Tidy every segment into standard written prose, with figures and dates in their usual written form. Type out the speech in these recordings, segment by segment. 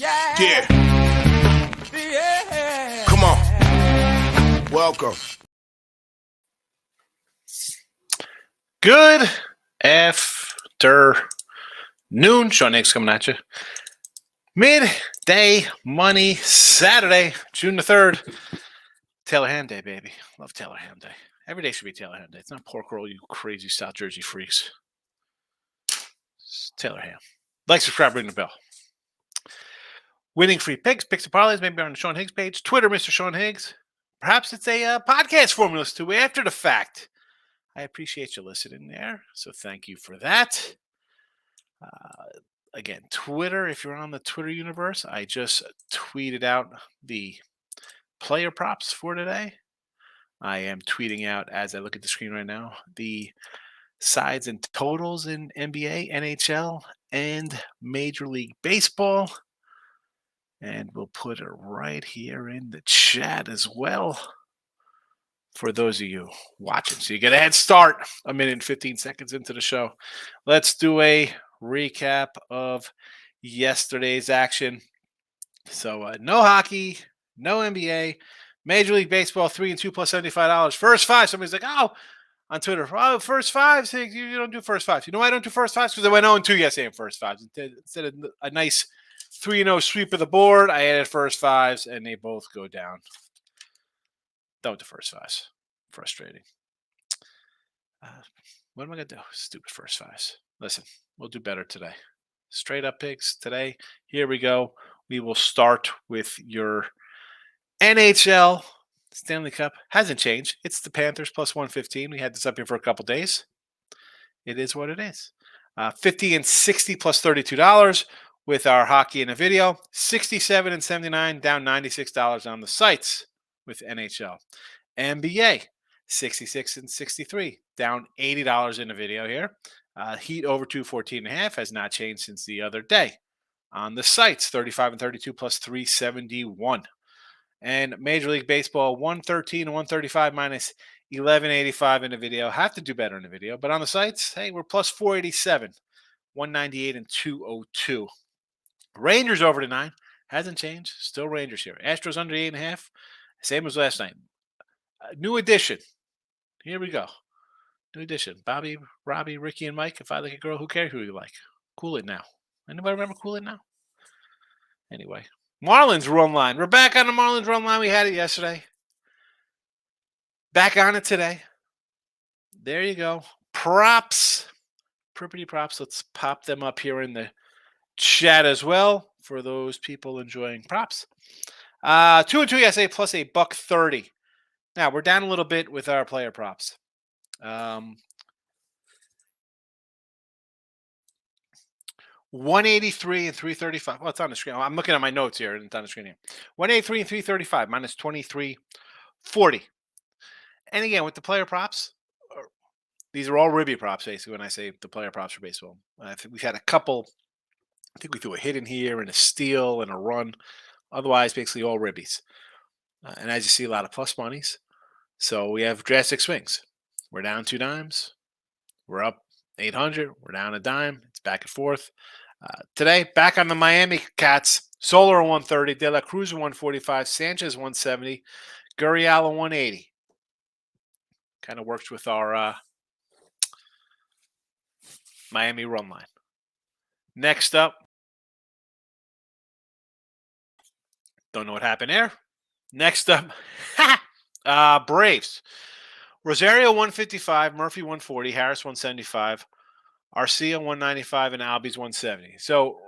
Yeah. Come on. Welcome. Good afternoon. Sean Higgs coming at you. Midday money Saturday, June the 3rd. Taylor Ham Day, baby. Love Taylor Ham Day. Every day should be Taylor Ham Day. It's not pork roll, you crazy South Jersey freaks. It's Taylor Ham. Like, subscribe, ring the bell. Winning free picks, picks and parlays, maybe on the Sean Higgs page. Twitter, Mr. Sean Higgs. Perhaps it's a podcast formula to after the fact. I appreciate you listening there, so thank you for that. Again, Twitter, if you're on the Twitter universe, I just tweeted out the player props for today. I am tweeting out, as I look at the screen right now, the sides and totals in NBA, NHL, and Major League Baseball. And we'll put it right here in the chat as well for those of you watching. So you get a head start a minute and 15 seconds into the show. Let's do a recap of yesterday's action. So no hockey, no NBA, Major League Baseball 3 and 2 plus $75. First five. Somebody's like, oh, on Twitter, oh, first fives. Hey, you don't do first fives. You know why I don't do first fives? Because I went 0-2 yesterday in first fives. Instead of a nice 3-0 sweep of the board, I added first fives, and they both go down. Don't do first fives. Frustrating. What am I going to do? Stupid first fives. Listen, we'll do better today. Straight up picks today. Here we go. We will start with your NHL Stanley Cup. Hasn't changed. It's the Panthers plus 115. We had this up here for a couple days. It is what it is. 50 and 60 plus $32 with our hockey in a video. 67 and 79 down $96 on the sites with NHL. NBA 66 and 63 down $80 in the video here. Heat over 214.5 has not changed since the other day. On the sites, 35 and 32 plus 371. And Major League Baseball 113 and 135 minus 1185 in the video. Have to do better in the video, but on the sites, hey, we're plus 487, 198 and 202. Rangers over to 9 hasn't changed. Still Rangers here. Astros under 8.5, same as last night. New addition. Here we go. New addition. Bobby, Robbie, Ricky, and Mike. If I like a girl, who cares who you like? Cool It Now. Anybody remember Cool It Now? Anyway, Marlins run line. We're back on the Marlins run line. We had it yesterday. Back on it today. There you go. Props. Pretty props. Let's pop them up here in the chat as well for those people enjoying props. 2 and 2 yesterday plus a $1.30. Now we're down a little bit with our player props. 183 and 335. Well, it's on the screen. I'm looking at my notes here, and it's on the screen here. 183 and 335 minus 2340. And again, with the player props, these are all ribby props, basically, when I say the player props for baseball. I think we've had a couple. I think we threw a hit in here and a steal and a run. Otherwise, basically all ribbies. And as you see, a lot of plus monies. So we have drastic swings. We're down 2 dimes. We're up 800. We're down a dime. It's back and forth. Today, back on the Miami Cats. Soler 130, De La Cruz 145, Sanchez 170, Gurriel 180. Kind of works with our Miami run line. Next up, don't know what happened there. Next up, Braves. Rosario 155, Murphy 140, Harris 175, Arcia 195, and Albies 170. So,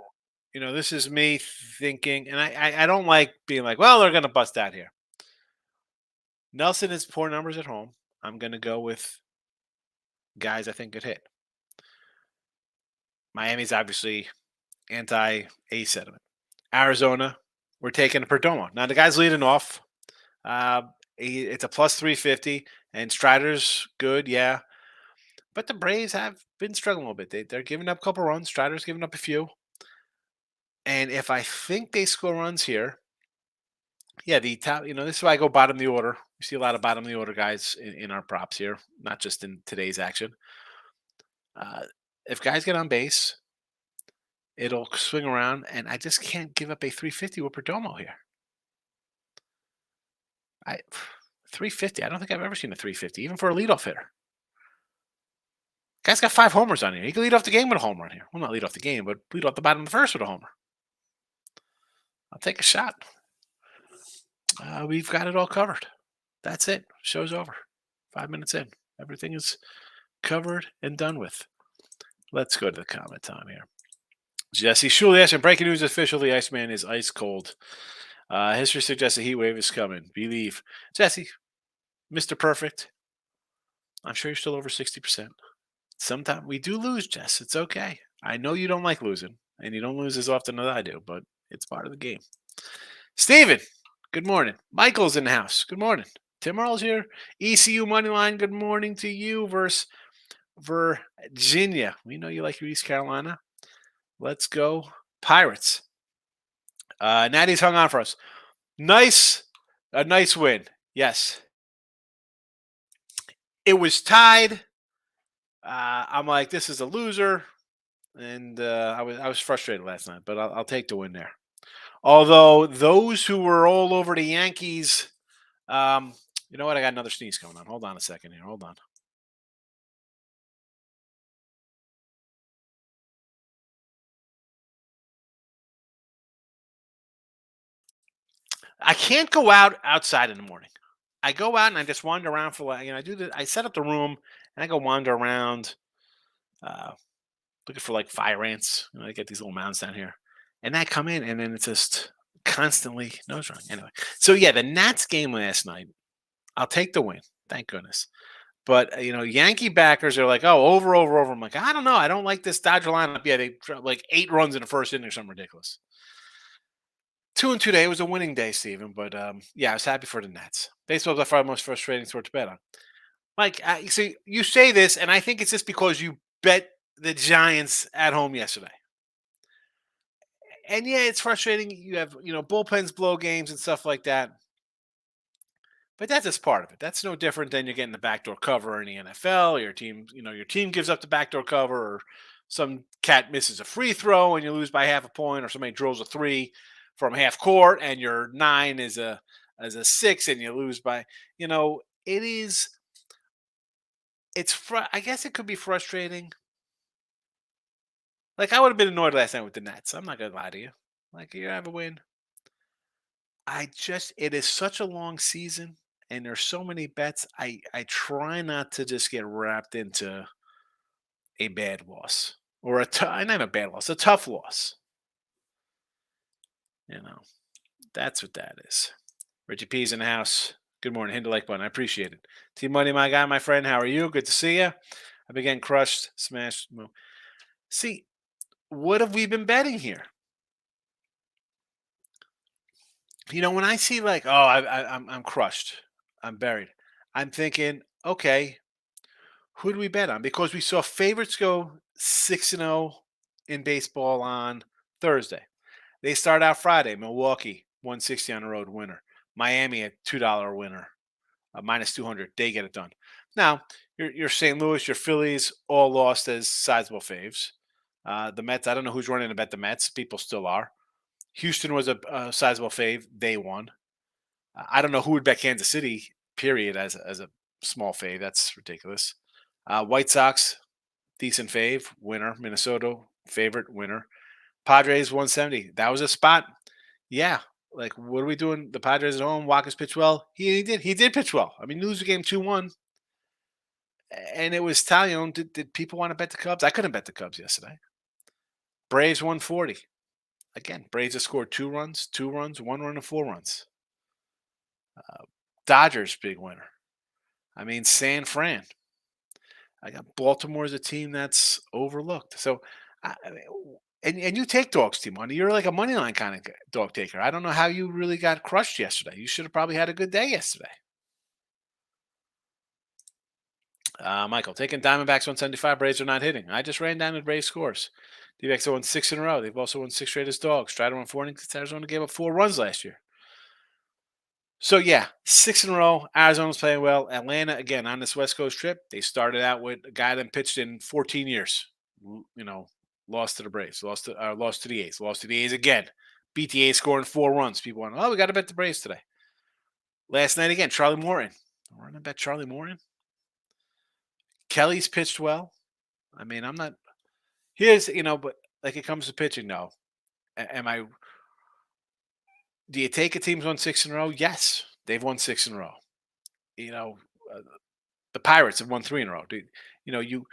this is me thinking, and I don't like being like, well, they're going to bust out here. Nelson is poor numbers at home. I'm going to go with guys I think could hit. Miami's obviously anti-A sentiment. Arizona, we're taking a Perdomo. Now, the guy's leading off. It's a plus 350, and Strider's good, yeah. But the Braves have been struggling a little bit. They're giving up a couple runs. Strider's giving up a few. And if I think they score runs here, yeah, the top, this is why I go bottom of the order. We see a lot of bottom of the order guys in our props here, not just in today's action. If guys get on base, it'll swing around, and I just can't give up a 350 with Perdomo here. I 350. I don't think I've ever seen a 350, even for a leadoff hitter. Guy's got 5 homers on here. He can lead off the game with a home run here. Well, not lead off the game, but lead off the bottom of the first with a homer. I'll take a shot. We've got it all covered. That's it. Show's over. 5 minutes in. Everything is covered and done with. Let's go to the comment time here. Jesse Shuliash, and breaking news official: the Iceman is ice cold. History suggests a heat wave is coming. Believe. Jesse, Mr. Perfect, I'm sure you're still over 60%. Sometimes we do lose, Jess. It's okay. I know you don't like losing, and you don't lose as often as I do, but it's part of the game. Steven, good morning. Michael's in the house. Good morning. Tim Earl's here. ECU Moneyline, good morning to you versus Virginia. We know you like your East Carolina. Let's go Pirates. Natty's hung on for us. A nice win. Yes. It was tied. I'm like, this is a loser, and I was frustrated last night, but I'll take the win there. Although those who were all over the Yankees, you know what? I got another sneeze going on. Hold on a second here. Hold on. I can't go outside in the morning. I go out and I just wander around for like, I set up the room and I go wander around, uh, looking for like fire ants. I get these little mounds down here, and I come in and then it's just constantly nose running. Anyway, so yeah, the Nats game last night. I'll take the win. Thank goodness. But Yankee backers are like, oh, over, over, over. I'm like, I don't know. I don't like this Dodger lineup. Yeah, they dropped like 8 runs in the first inning or something ridiculous. 2-2 day was a winning day, Steven. But yeah, I was happy for the Nets. Baseball's by far the most frustrating sport to bet on. Mike, see, you say this, and I think it's just because you bet the Giants at home yesterday. And yeah, it's frustrating. You have bullpens blow games and stuff like that. But that's just part of it. That's no different than you're getting the backdoor cover in the NFL. Your team gives up the backdoor cover, or some cat misses a free throw and you lose by half a point, or somebody drills a three from half court and your 9 is a 6 and you lose by. It is. I guess it could be frustrating. Like, I would have been annoyed last night with the Nets. I'm not gonna lie to you. Like, you have a win. It is such a long season and there's so many bets. I try not to just get wrapped into a bad loss, or not a bad loss, a tough loss. That's what that is. Richie P's in the house. Good morning. Hit the like button. I appreciate it. Team Money, my guy, my friend. How are you? Good to see you. I've been getting crushed, smashed. See, what have we been betting here? When I see like, oh, I'm crushed, I'm buried. I'm thinking, okay, who do we bet on? Because we saw favorites go 6-0 in baseball on Thursday. They start out Friday. Milwaukee 160 on the road winner. Miami a $2 winner, minus 200. They get it done. Now your St. Louis, your Phillies all lost as sizable faves. The Mets, I don't know who's running to bet the Mets. People still are. Houston was a sizable fave. They won. I don't know who would bet Kansas City, period, as a small fave. That's ridiculous. White Sox, decent fave, winner. Minnesota, favorite, winner. Padres 170. That was a spot. Yeah. Like, what are we doing? The Padres at home. Watkins pitched well. He did. He did pitch well. I mean, lose the game 2-1. And it was Talion. Did people want to bet the Cubs? I couldn't bet the Cubs yesterday. Braves 140. Again, Braves have scored 2 runs, 2 runs, 1 run, and 4 runs. Dodgers, big winner. I mean, San Fran. I got Baltimore as a team that's overlooked. So, and you take dogs, Team Money. You're like a money line kind of dog taker. I don't know how you really got crushed yesterday. You should have probably had a good day yesterday. Michael, taking Diamondbacks 175. Braves are not hitting. I just ran down the Braves scores. D-backs have won 6 in a row. They've also won 6 straight as dogs. Strider won 4 innings. Arizona gave up 4 runs last year. So, yeah, 6 in a row. Arizona's playing well. Atlanta, again, on this West Coast trip, they started out with a guy that pitched in 14 years. Lost to the Braves. Lost to the A's. Lost to the A's again. Beat the A's scoring 4 runs. People went, oh, we got to bet the Braves today. Last night again, Charlie Morton. We're going to bet Charlie Morton. Kelly's pitched well. I mean, I'm not. But like it comes to pitching, no. Am I? Do you take a team's won 6 in a row? Yes, they've won 6 in a row. You know, uh, the Pirates have won 3 in a row. You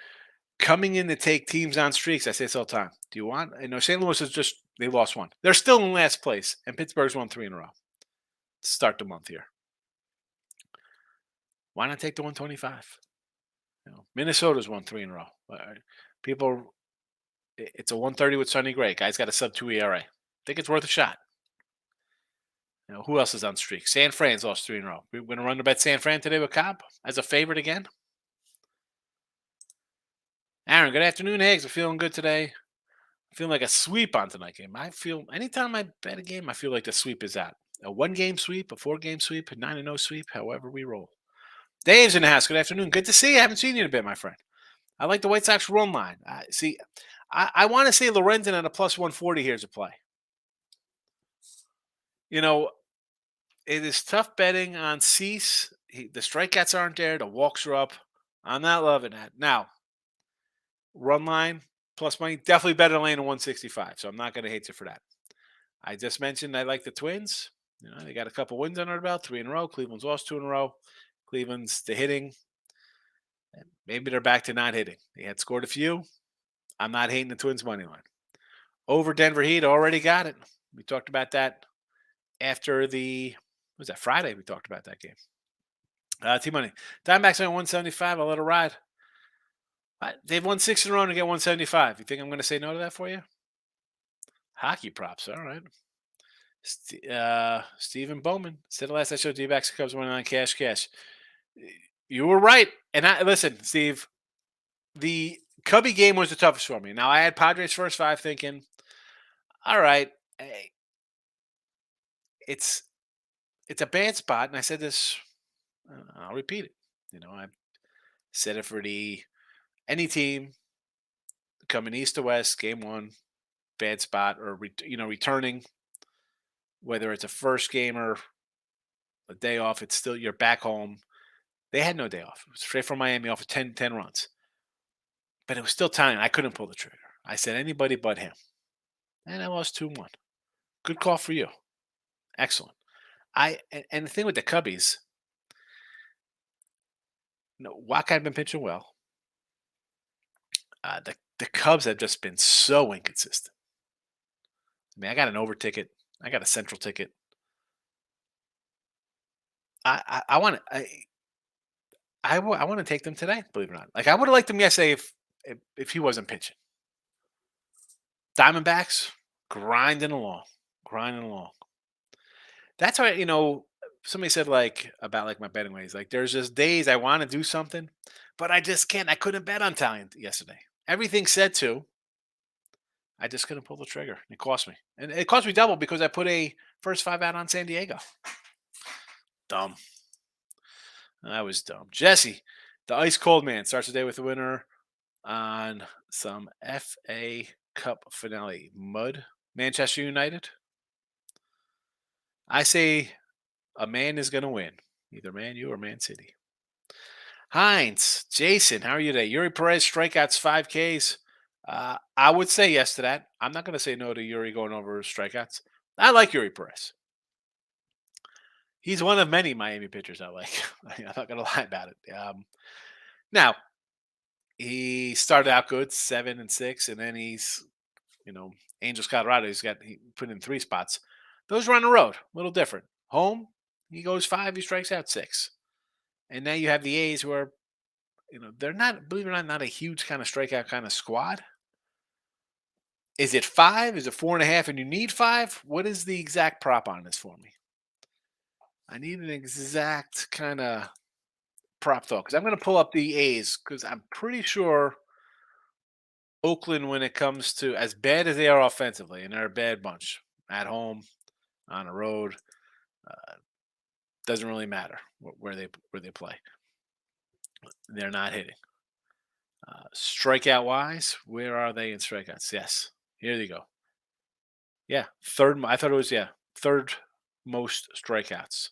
coming in to take teams on streaks. I say this all the time. Do you want? St. Louis is they lost one. They're still in last place, and Pittsburgh's won 3 in a row. Start the month here. Why not take the 125? Minnesota's won 3 in a row. People, it's a 130 with Sonny Gray. Guy's got a sub-2 ERA. Think it's worth a shot. Who else is on streak? San Fran's lost 3 in a row. We're going to run to bet San Fran today with Cobb as a favorite again. Aaron, good afternoon, Higgs. I'm feeling good today. I feel like a sweep on tonight's game. I feel anytime I bet a game, I feel like the sweep is out. A 1-game sweep, a 4-game sweep, a 9-0 sweep, however we roll. Dave's in the house. Good afternoon. Good to see you. I haven't seen you in a bit, my friend. I like the White Sox run line. I want to say Lorenzen at a plus 140 here as a play. It is tough betting on Cease. The strikeouts aren't there. The walks are up. I'm not loving that. Now, run line, plus money, definitely better than laying a 165. So I'm not going to hate you for that. I just mentioned I like the Twins. They got a couple wins under their belt, 3 in a row. Cleveland's lost 2 in a row. Cleveland's the hitting. And maybe they're back to not hitting. They had scored a few. I'm not hating the Twins money line. Over Denver Heat, already got it. We talked about that after Friday we talked about that game. T-Money. Diamondbacks on 175. I'll let it ride. They've won 6 in a row to get 175. You think I'm going to say no to that for you? Hockey props. All right. Stephen Bowman said the last I showed D-backs Cubs 109 cash. You were right. And listen, Steve, the Cubby game was the toughest for me. Now, I had Padres first 5 thinking, all right, it's a bad spot. And I said this, I'll repeat it. I said it for any team coming east to west, game 1, bad spot, or returning, whether it's a first game or a day off, it's still you're back home. They had no day off. It was straight from Miami off of 10 runs. But it was still time. I couldn't pull the trigger. I said anybody but him. And I lost 2-1. Good call for you. Excellent. And the thing with the Cubbies, Watt had been pitching well. The Cubs have just been so inconsistent. I mean, I got an over ticket. I got a central ticket. I want to. I want to take them today. Believe it or not, like I would have liked them yesterday if he wasn't pitching. Diamondbacks grinding along. That's why somebody said about my betting ways. Like there's just days I want to do something, but I just can't. I couldn't bet on Italian yesterday. Everything said to. I just couldn't pull the trigger. It cost me. And it cost me double because I put a first 5 out on San Diego. Dumb. I was dumb. Jesse, the ice cold man, starts the day with a winner on some FA Cup finale. Mud. Manchester United. I say a man is going to win. Either Man U or Man City. Heinz, Jason, how are you today? Yuri Perez strikeouts 5Ks. I would say yes to that. I'm not going to say no to Yuri going over strikeouts. I like Yuri Perez. He's one of many Miami pitchers I like. I'm not going to lie about it. Now, he started out good, 7-6, and then he's, Angels, Colorado. He put in 3 spots. Those are on the road, a little different. Home, he goes 5, he strikes out 6. And now you have the A's who are, they're not, believe it or not a huge kind of strikeout kind of squad. Is it 5? Is it 4.5? And you need 5? What is the exact prop on this for me? I need an exact kind of prop though, because I'm going to pull up the A's because I'm pretty sure Oakland, when it comes to as bad as they are offensively, and they're a bad bunch at home, on the road, doesn't really matter where they play. They're not hitting. Strikeout wise, where are they in strikeouts? Yes, here you go. Yeah, third. I thought it was third most strikeouts.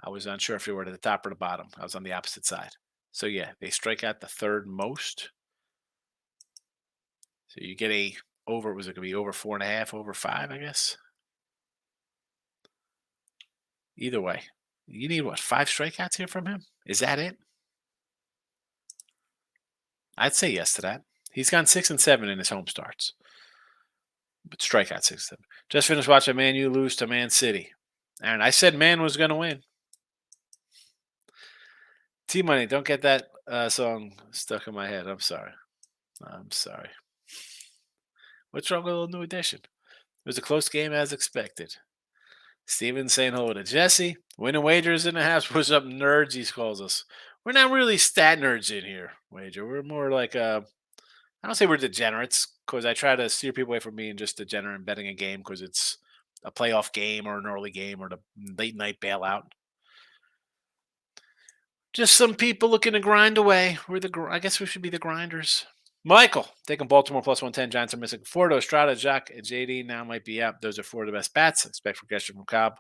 I was unsure if they were at the top or the bottom. I was on the opposite side. So yeah, they strike out the third most. So you get a over. Was it going to be over 4.5, over 5? I guess. Either way, you need what, 5 strikeouts here from him? Is that it? I'd say yes to that. He's gone 6-7 in his home starts, but strikeout 6-7. Just finished watching Man U lose to Man City, and I said Man was going to win. T Money, don't get that song stuck in my head. I'm sorry. I'm sorry. What's wrong with a little new edition? It was a close game as expected. Steven saying hello to Jesse. Winning wagers in the house. What's up, nerds? He calls us. We're not really stat nerds in here, Wager. We're more like I don't say we're degenerates because I try to steer people away from being just degenerate and betting a game because it's a playoff game or an early game or the late night bailout. Just some people looking to grind away. I guess we should be the grinders. Michael, taking Baltimore plus 110. Giants are missing Fordo, Estrada, Jack, and JD now might be out. Those are 4 of the best bats. Expect regression from Cobb.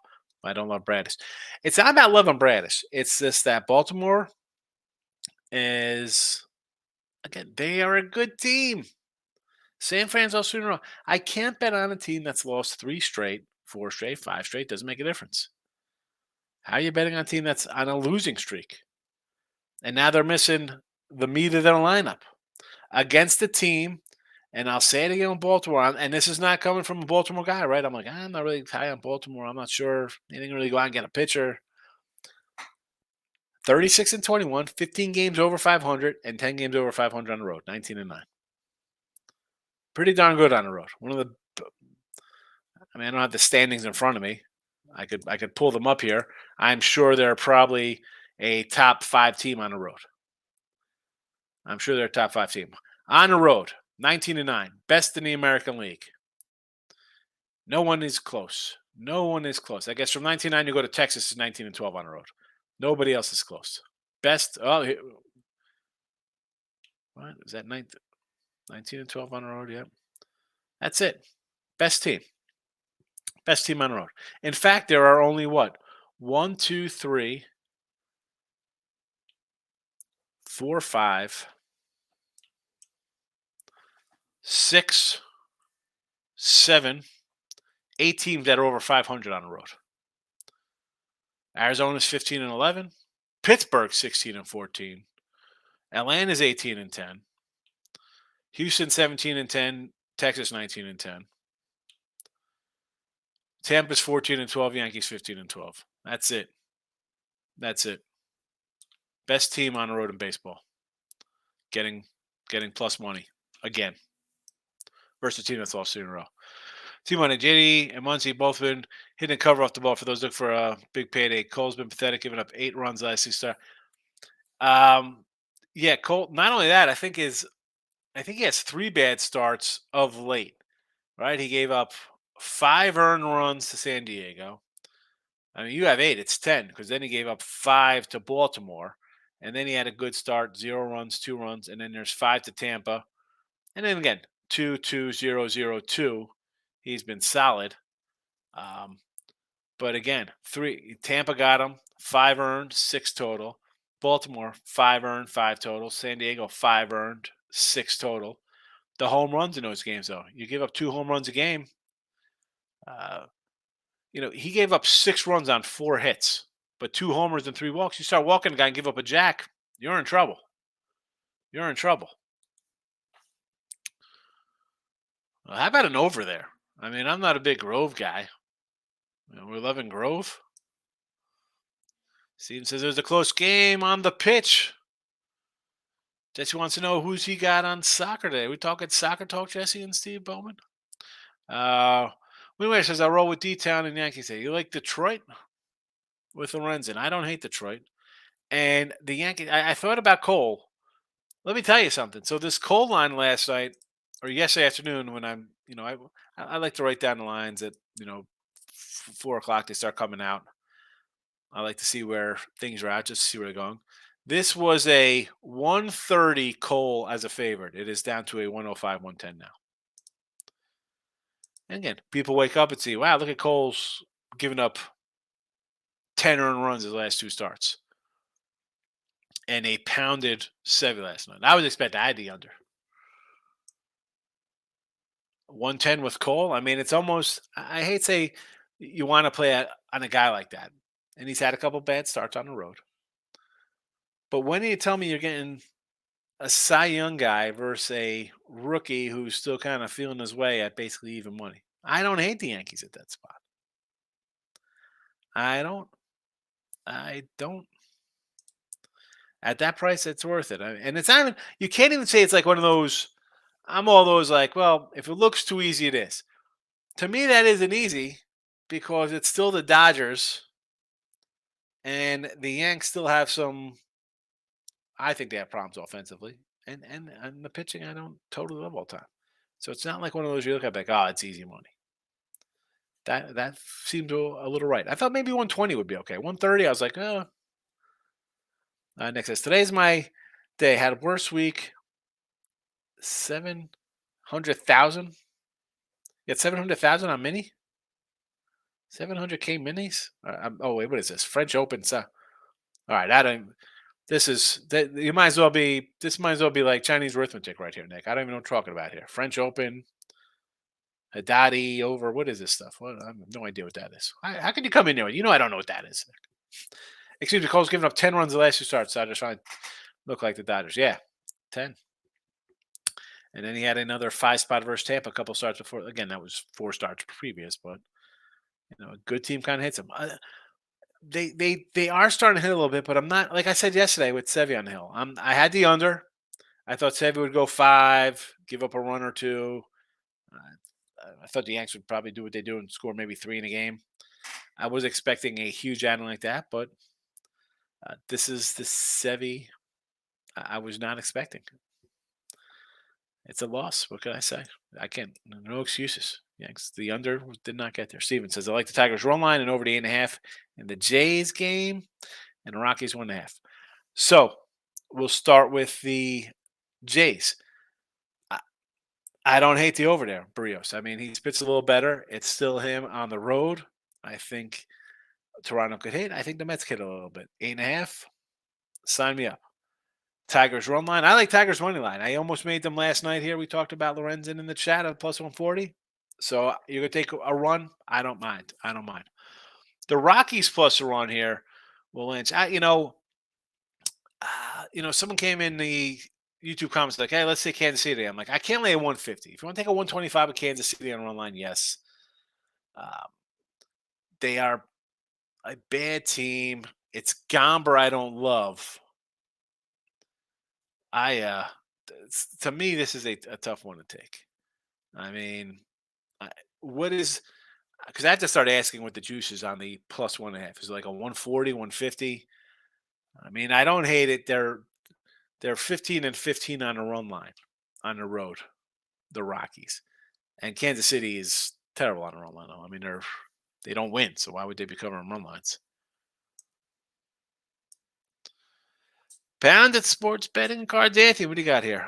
I don't love Bradish. It's not about loving Bradish. It's just that Baltimore is, again, they are a good team. San Francisco sooner or later. I can't bet on a team that's lost 3 straight, 4 straight, 5 straight. Doesn't make a difference. How are you betting on a team that's on a losing streak? And now they're missing the meat of their lineup against the team. And I'll say it again on Baltimore. And this is not coming from a Baltimore guy, right? I'm like, I'm not really high on Baltimore. I'm not sure they didn't really go out and get a pitcher. 36-21, 15 games over 500, and 10 games over 500 on the road. 19-9. Pretty darn good on the road. I don't have the standings in front of me. I could pull them up here. I'm sure they're probably a top 5 team on the road. I'm sure they're a top 5 team. On the road, 19-9. Best in the American League. No one is close. No one is close. I guess from 19-9 you go to Texas is 19-12 on the road. Nobody else is close. Best. What is that? 19-12 on the road. Yeah, that's it. Best team. Best team on the road. In fact, there are only what? 1, 2, 3, 4, 5, 6, 7, 8 teams that are over 500 on the road. Arizona's 15-11. Pittsburgh 16-14. Atlanta's 18-10. Houston 17-10. Texas 19-10. Tampa's 14-12. Yankees 15-12. That's it. That's it. Best team on the road in baseball. Getting plus money again versus a team that's lost 2 in a row. Team on JD and Muncie both been hitting cover off the ball for those looking for a big payday. Cole's been pathetic, giving up 8 runs last year. Yeah, Cole. Not only that, I think he has 3 bad starts of late. Right, he gave up 5 earned runs to San Diego. I mean, you have 8; it's 10 because then he gave up 5 to Baltimore, and then he had a good start: 0 runs, 2 runs, and then there's 5 to Tampa, and then again 2, 2, 0, 0, 2. He's been solid. But again, 3 Tampa got him 5 earned, 6 total. Baltimore 5 earned, 5 total. San Diego 5 earned, 6 total. The home runs in those games, though, you give up 2 home runs a game. He gave up 6 runs on 4 hits, but 2 homers and 3 walks. You start walking a guy and give up a jack, you're in trouble. You're in trouble. Well, how about an over there? I mean, I'm not a big Grove guy. We're loving Grove. Steven says there's a close game on the pitch. Jesse wants to know who's he got on soccer today. We talking soccer talk, Jesse and Steve Bowman? Anyway, says I'll roll with D-Town and Yankees. You like Detroit with Lorenzen? I don't hate Detroit. And the Yankees, I thought about Cole. Let me tell you something. So this Cole line last night or yesterday afternoon when I like to write down the lines at 4 o'clock. They start coming out. I like to see where things are at, just to see where they're going. This was a 130 Cole as a favorite. It is down to a 105, 110 now. And again, people wake up and see, wow, look at Cole's giving up 10 earned runs his last two starts. And they pounded Sevy last night. I was expecting I had the under. 110 with Cole. I mean, it's almost, I hate to say you want to play on a guy like that. And he's had a couple bad starts on the road. But when do you tell me you're getting a Cy Young guy versus a rookie who's still kind of feeling his way at basically even money? I don't hate the Yankees at that spot. I don't. I don't. At that price, it's worth it. And it's not even, you can't even say it's like one of those, I'm all those like, well, if it looks too easy, it is. To me, that isn't easy because it's still the Dodgers and the Yanks still have some, I think they have problems offensively. And the pitching, I don't totally love all the time. So it's not like one of those you look at like, oh, it's easy money. That seemed a little right. I thought maybe 120 would be okay. 130, I was like, oh. Next says, today's my day. Had a worse week. 700,000. You had 700,000 on mini? 700K minis? Oh, wait, what is this? French Open. All right, I don't. This is that. You might as well be. This might as well be like Chinese arithmetic right here, Nick. I don't even know what I'm talking about here. French Open, Haddadi over. What is this stuff? What, I have no idea what that is. How can you come in there? You know I don't know what that is. Excuse me, Cole's giving up 10 runs the last two starts. So I just trying to look like the Dodgers. Yeah, 10. And then he had another 5-spot versus Tampa a couple starts before. Again, that was 4 starts previous, but a good team kind of hits him. They are starting to hit a little bit, but I'm not, like I said yesterday with Sevy on the hill. I had the under. I thought Sevy would go 5, give up a run or two. I thought the Yanks would probably do what they do and score maybe 3 in a game. I was expecting a huge outing like that, but this is the Sevy I was not expecting. It's a loss. What can I say? I can't. No excuses. Yanks. The under did not get there. Steven says I like the Tigers run line and over the 8.5 in the Jays game, and the Rockies 1.5. So we'll start with the Jays. I don't hate the over there, Barrios. I mean, he spits a little better. It's still him on the road. I think Toronto could hit. I think the Mets could hit a little bit. 8.5. Sign me up. Tigers run line. I like Tigers money line. I almost made them last night here. We talked about Lorenzen in the chat at plus 140. So you're going to take a run? I don't mind. I don't mind. The Rockies plus a run here will Lynch. Someone came in the YouTube comments like, hey, let's say Kansas City. I'm like, I can't lay a 150. If you want to take a 125 with Kansas City on run line, yes. They are a bad team. It's Gomber I don't love. To me, this is a tough one to take. I mean, what is, because I have to start asking what the juice is on the plus 1.5. Is it like a 140, 150? I mean, I don't hate it. They're 15-15 on a run line on the road, the Rockies. And Kansas City is terrible on a run line. I mean, they don't win, so why would they be covering run lines? Pounded sports betting cards, Anthony. What do you got here?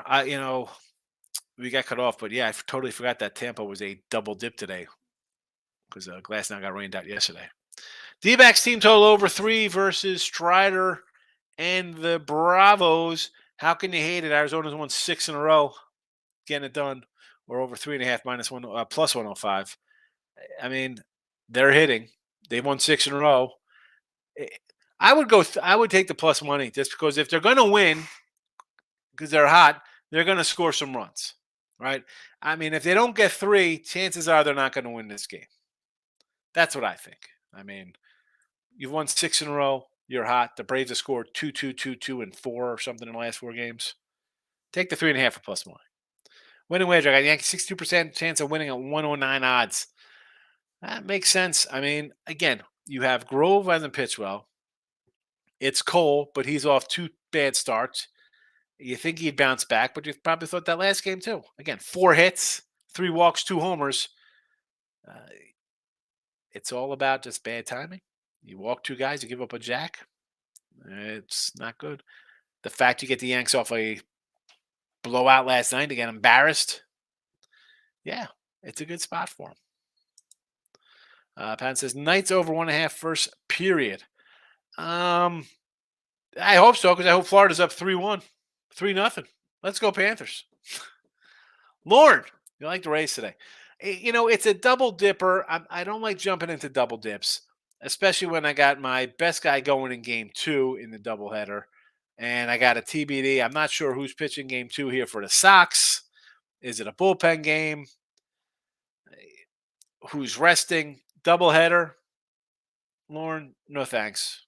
We got cut off, but yeah, I totally forgot that Tampa was a double dip today because Glass now got rained out yesterday. D-backs team total over 3 versus Strider and the Bravos. How can you hate it? Arizona's won 6 in a row, getting it done. We're over 3.5 minus 1 plus 105. I mean, they're hitting. They've won 6 in a row. I would take the plus money just because if they're going to win, because they're hot, they're going to score some runs, right? I mean, if they don't get 3, chances are they're not going to win this game. That's what I think. I mean, you've won 6 in a row. You're hot. The Braves have scored 2, 2, 2, 2, and 4 or something in the last 4 games. Take the 3.5 for plus money. Winning wager. I got Yankees 62% chance of winning at 109 odds. That makes sense. I mean, again, you have Grove hasn't pitched well. It's Cole, but he's off 2 bad starts. You think he'd bounce back, but you probably thought that last game too. Again, 4 hits, 3 walks, 2 homers. It's all about just bad timing. You walk 2 guys, you give up a jack. It's not good. The fact you get the Yanks off a blowout last night to get embarrassed, yeah, it's a good spot for him. Pat says Knights over 1.5 first period. I hope so because I hope Florida's up 3-1, 3-0. Let's go Panthers. Lauren, you like the race today? It's a double dipper. I don't like jumping into double dips, especially when I got my best guy going in game 2 in the doubleheader, and I got a TBD. I'm not sure who's pitching game 2 here for the Sox. Is it a bullpen game? Who's resting? Doubleheader. Lauren, no thanks.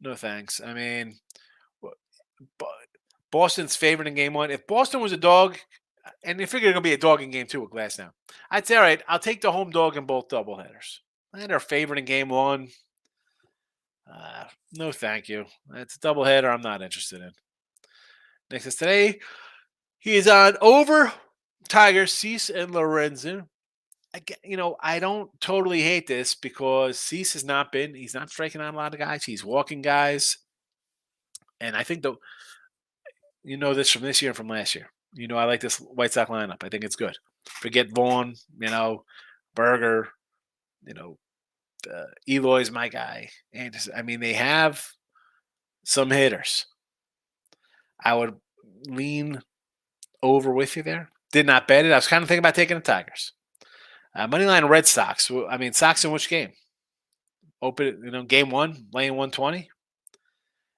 No thanks. I mean, Boston's favored in game 1. If Boston was a dog, and they figure they're going to be a dog in game 2 with Glass now, I'd say, all right, I'll take the home dog in both doubleheaders. And they're favored in game 1. No, thank you. It's a doubleheader I'm not interested in. Next is today. He is on over Tigers, Cease, and Lorenzen. I don't totally hate this because Cease he's not striking out a lot of guys. He's walking guys. And I think this from this year and from last year. I like this White Sox lineup. I think it's good. Forget Vaughn, Berger, Eloy's my guy. And they have some hitters. I would lean over with you there. Did not bet it. I was kind of thinking about taking the Tigers. Moneyline Red Sox. Sox in which game? Open, game 1, laying 120.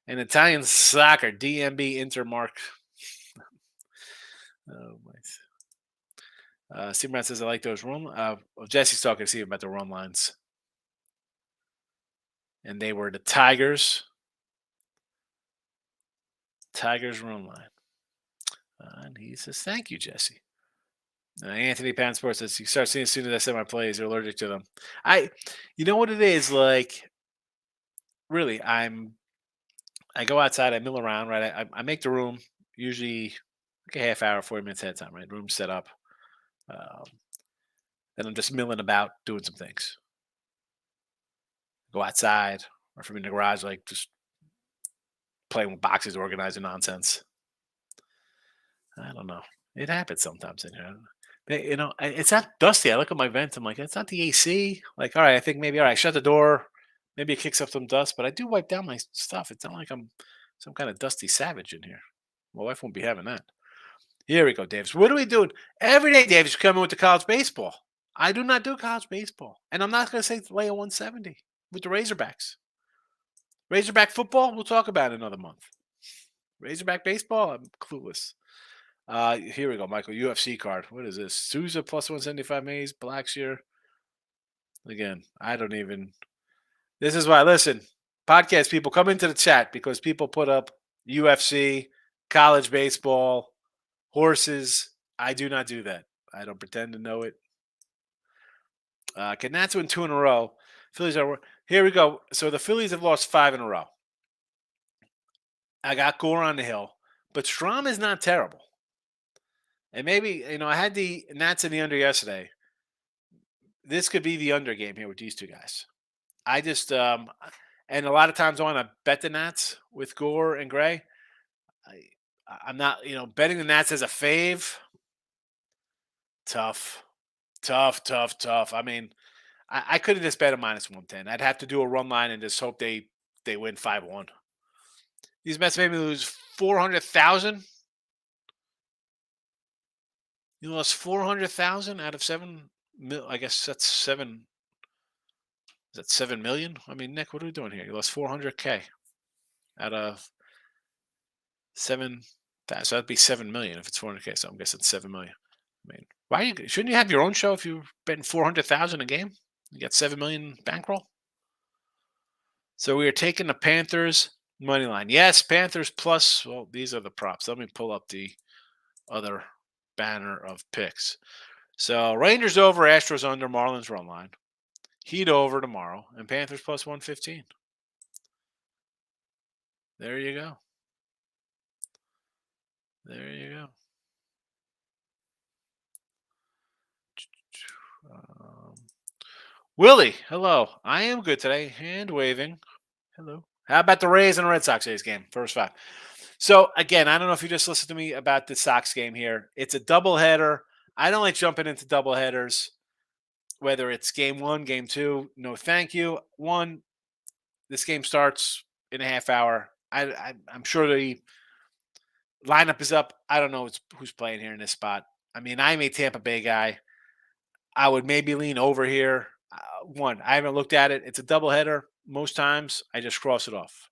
And Italian soccer, DMB Intermark. Oh my. Steve Brown says I like those run. Jesse's talking to Steve about the run lines. And they were the Tigers. Tigers run line. And he says, thank you, Jesse. Anthony Pan Sports says, you start seeing as soon as I say my plays, you're allergic to them. You know what it is? Like, really, I go outside, I mill around, right? I make the room usually like a half hour, 40 minutes ahead of time, right? Room set up. Then I'm just milling about doing some things. Go outside, or if I'm in the garage, like just playing with boxes, organizing nonsense. I don't know. It happens sometimes in here. It's not dusty. I look at my vent. I'm like, it's not the AC. Like, all right, I think maybe, all right, shut the door. Maybe it kicks up some dust, but I do wipe down my stuff. It's not like I'm some kind of dusty savage in here. My wife won't be having that. Here we go, Davis. What are we doing? Every day, Davis, coming with the college baseball. I do not do college baseball. And I'm not going to say lay a 170 with the Razorbacks. Razorback football, we'll talk about it another month. Razorback baseball, I'm clueless. Here we go, Michael. UFC card. What is this? Souza plus 175 Mays, Blackshear. Again, I don't even. This is why, listen, podcast people, come into the chat because people put up UFC, college baseball, horses. I do not do that. I don't pretend to know it. Cannats win 2 in a row. Phillies are. Here we go. So the Phillies have lost 5 in a row. I got Gore on the hill, but Strom is not terrible. And maybe, I had the Nats in the under yesterday. This could be the under game here with these two guys. I just, and a lot of times I want to bet the Nats with Gore and Gray. I'm not, betting the Nats as a fave. Tough. I could have just bet a minus 110. I'd have to do a run line and just hope they win 5-1. These Mets made me lose 400,000. You lost 400,000 out of 7 mil. I guess that's 7. Is that 7 million? Nick, what are we doing here? You lost 400K out of 7. So that'd be 7 million if it's 400K. So I'm guessing 7 million. Why shouldn't you have your own show if you're betting 400,000 a game? You got 7 million bankroll. So we are taking the Panthers money line. Yes, Panthers plus. Well, these are the props. Let me pull up the other banner of picks. So Rangers over, Astros under, Marlins run line. Heat over tomorrow, and Panthers plus 115. There you go. Willie, hello. I am good today. Hand waving. Hello. How about the Rays and Red Sox A's game? First 5. So again, I don't know if you just listened to me about the Sox game here. It's a doubleheader. I don't like jumping into doubleheaders, whether it's game one, game two. No, thank you. One, this game starts in a half hour. I'm sure the lineup is up. I don't know who's playing here in this spot. I mean, I'm a Tampa Bay guy. I would maybe lean over here. One, I haven't looked at it. It's a doubleheader. Most times, I just cross it off.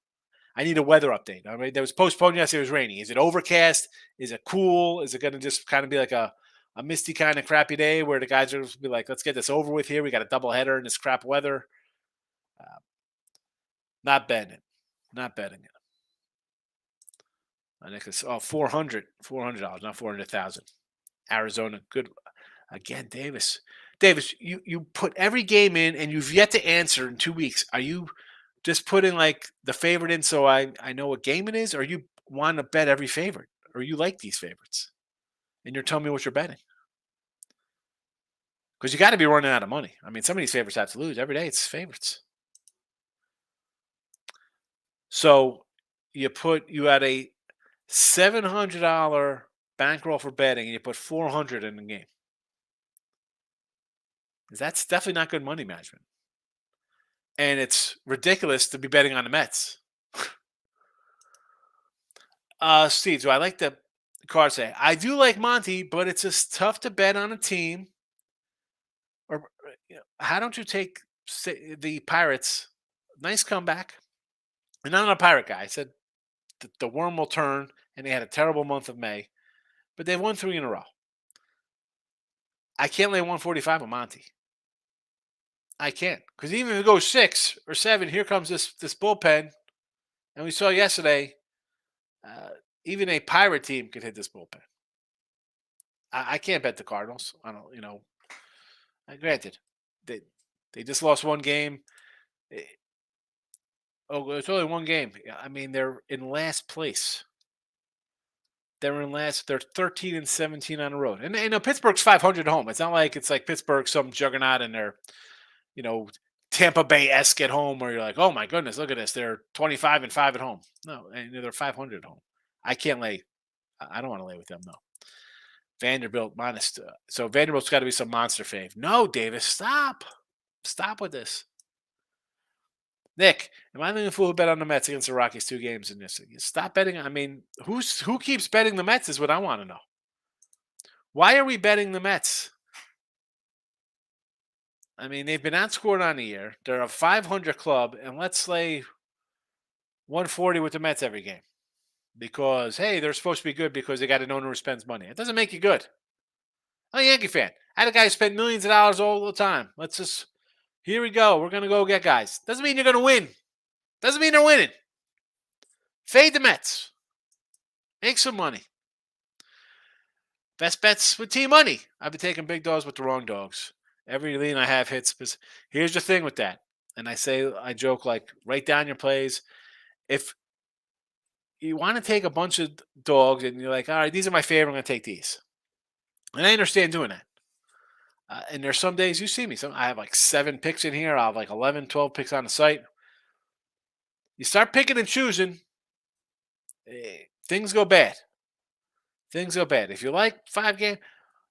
I need a weather update. I mean, that was postponed yesterday. It was raining. Is it overcast? Is it cool? Is it going to just kind of be like a misty kind of crappy day where the guys are just be like, let's get this over with here. We got a doubleheader in this crap weather. Uh, not betting it. Not betting it. I think it's 400 $400, not 400,000. Arizona, good again. Davis, you put every game in and you've yet to answer in 2 weeks. Are you just putting like the favorite in so I know what game it is, or you want to bet every favorite, or you like these favorites and you're telling me what you're betting? Because you got to be running out of money. I mean, some of these favorites have to lose every day. It's favorites. So you had a $700 bankroll for betting, and you put 400 in the game. That's definitely not good money management, and it's ridiculous to be betting on the Mets. Steve, do I like the card say? I do like Monty, but it's just tough to bet on a team. Or how don't you take the Pirates? Nice comeback. And I'm not a Pirate guy. I said the worm will turn, and they had a terrible month of May, but they've won 3 in a row. I can't lay 145 on Monty. I can't, because even if it goes 6 or 7, here comes this bullpen, and we saw yesterday. Even a Pirate team could hit this bullpen. I can't bet the Cardinals. I don't, granted, they they just lost one game. Eh, Oh, it's only one game. Yeah, I mean, they're in last place. They're in last. They're 13 and 17 on the road, and Pittsburgh's 500 at home. It's not like it's like Pittsburgh, some juggernaut, and they're you know Tampa Bay esque at home, where you're like, oh my goodness, look at this. They're 25 and 5 at home. No, and they're 500 at home. I can't lay. I don't want to lay with them. No. Vanderbilt minus. So Vanderbilt's got to be some monster fave. No, Davis, stop. Stop with this. Nick, am I the fool who bet on the Mets against the Rockies 2 games in this? Stop betting. I mean, who keeps betting the Mets is what I want to know. Why are we betting the Mets? I mean, they've been outscored on the year. They're a 500 club, and let's lay 140 with the Mets every game because hey, they're supposed to be good because they got an owner who spends money. It doesn't make you good. I'm a Yankee fan. I had a guy who spent millions of dollars all the time. Here we go. We're going to go get guys. Doesn't mean you're going to win. Doesn't mean they're winning. Fade the Mets. Make some money. Best bets with team money. I've been taking big dogs with the wrong dogs. Every lean I have hits. Here's the thing with that. And I joke like, write down your plays. If you want to take a bunch of dogs and you're like, all right, these are my favorite, I'm going to take these. And I understand doing that. And there's some days you see me. I have like 7 picks in here. I have like 11, 12 picks on the site. You start picking and choosing, things go bad. Things go bad. If you like 5 games,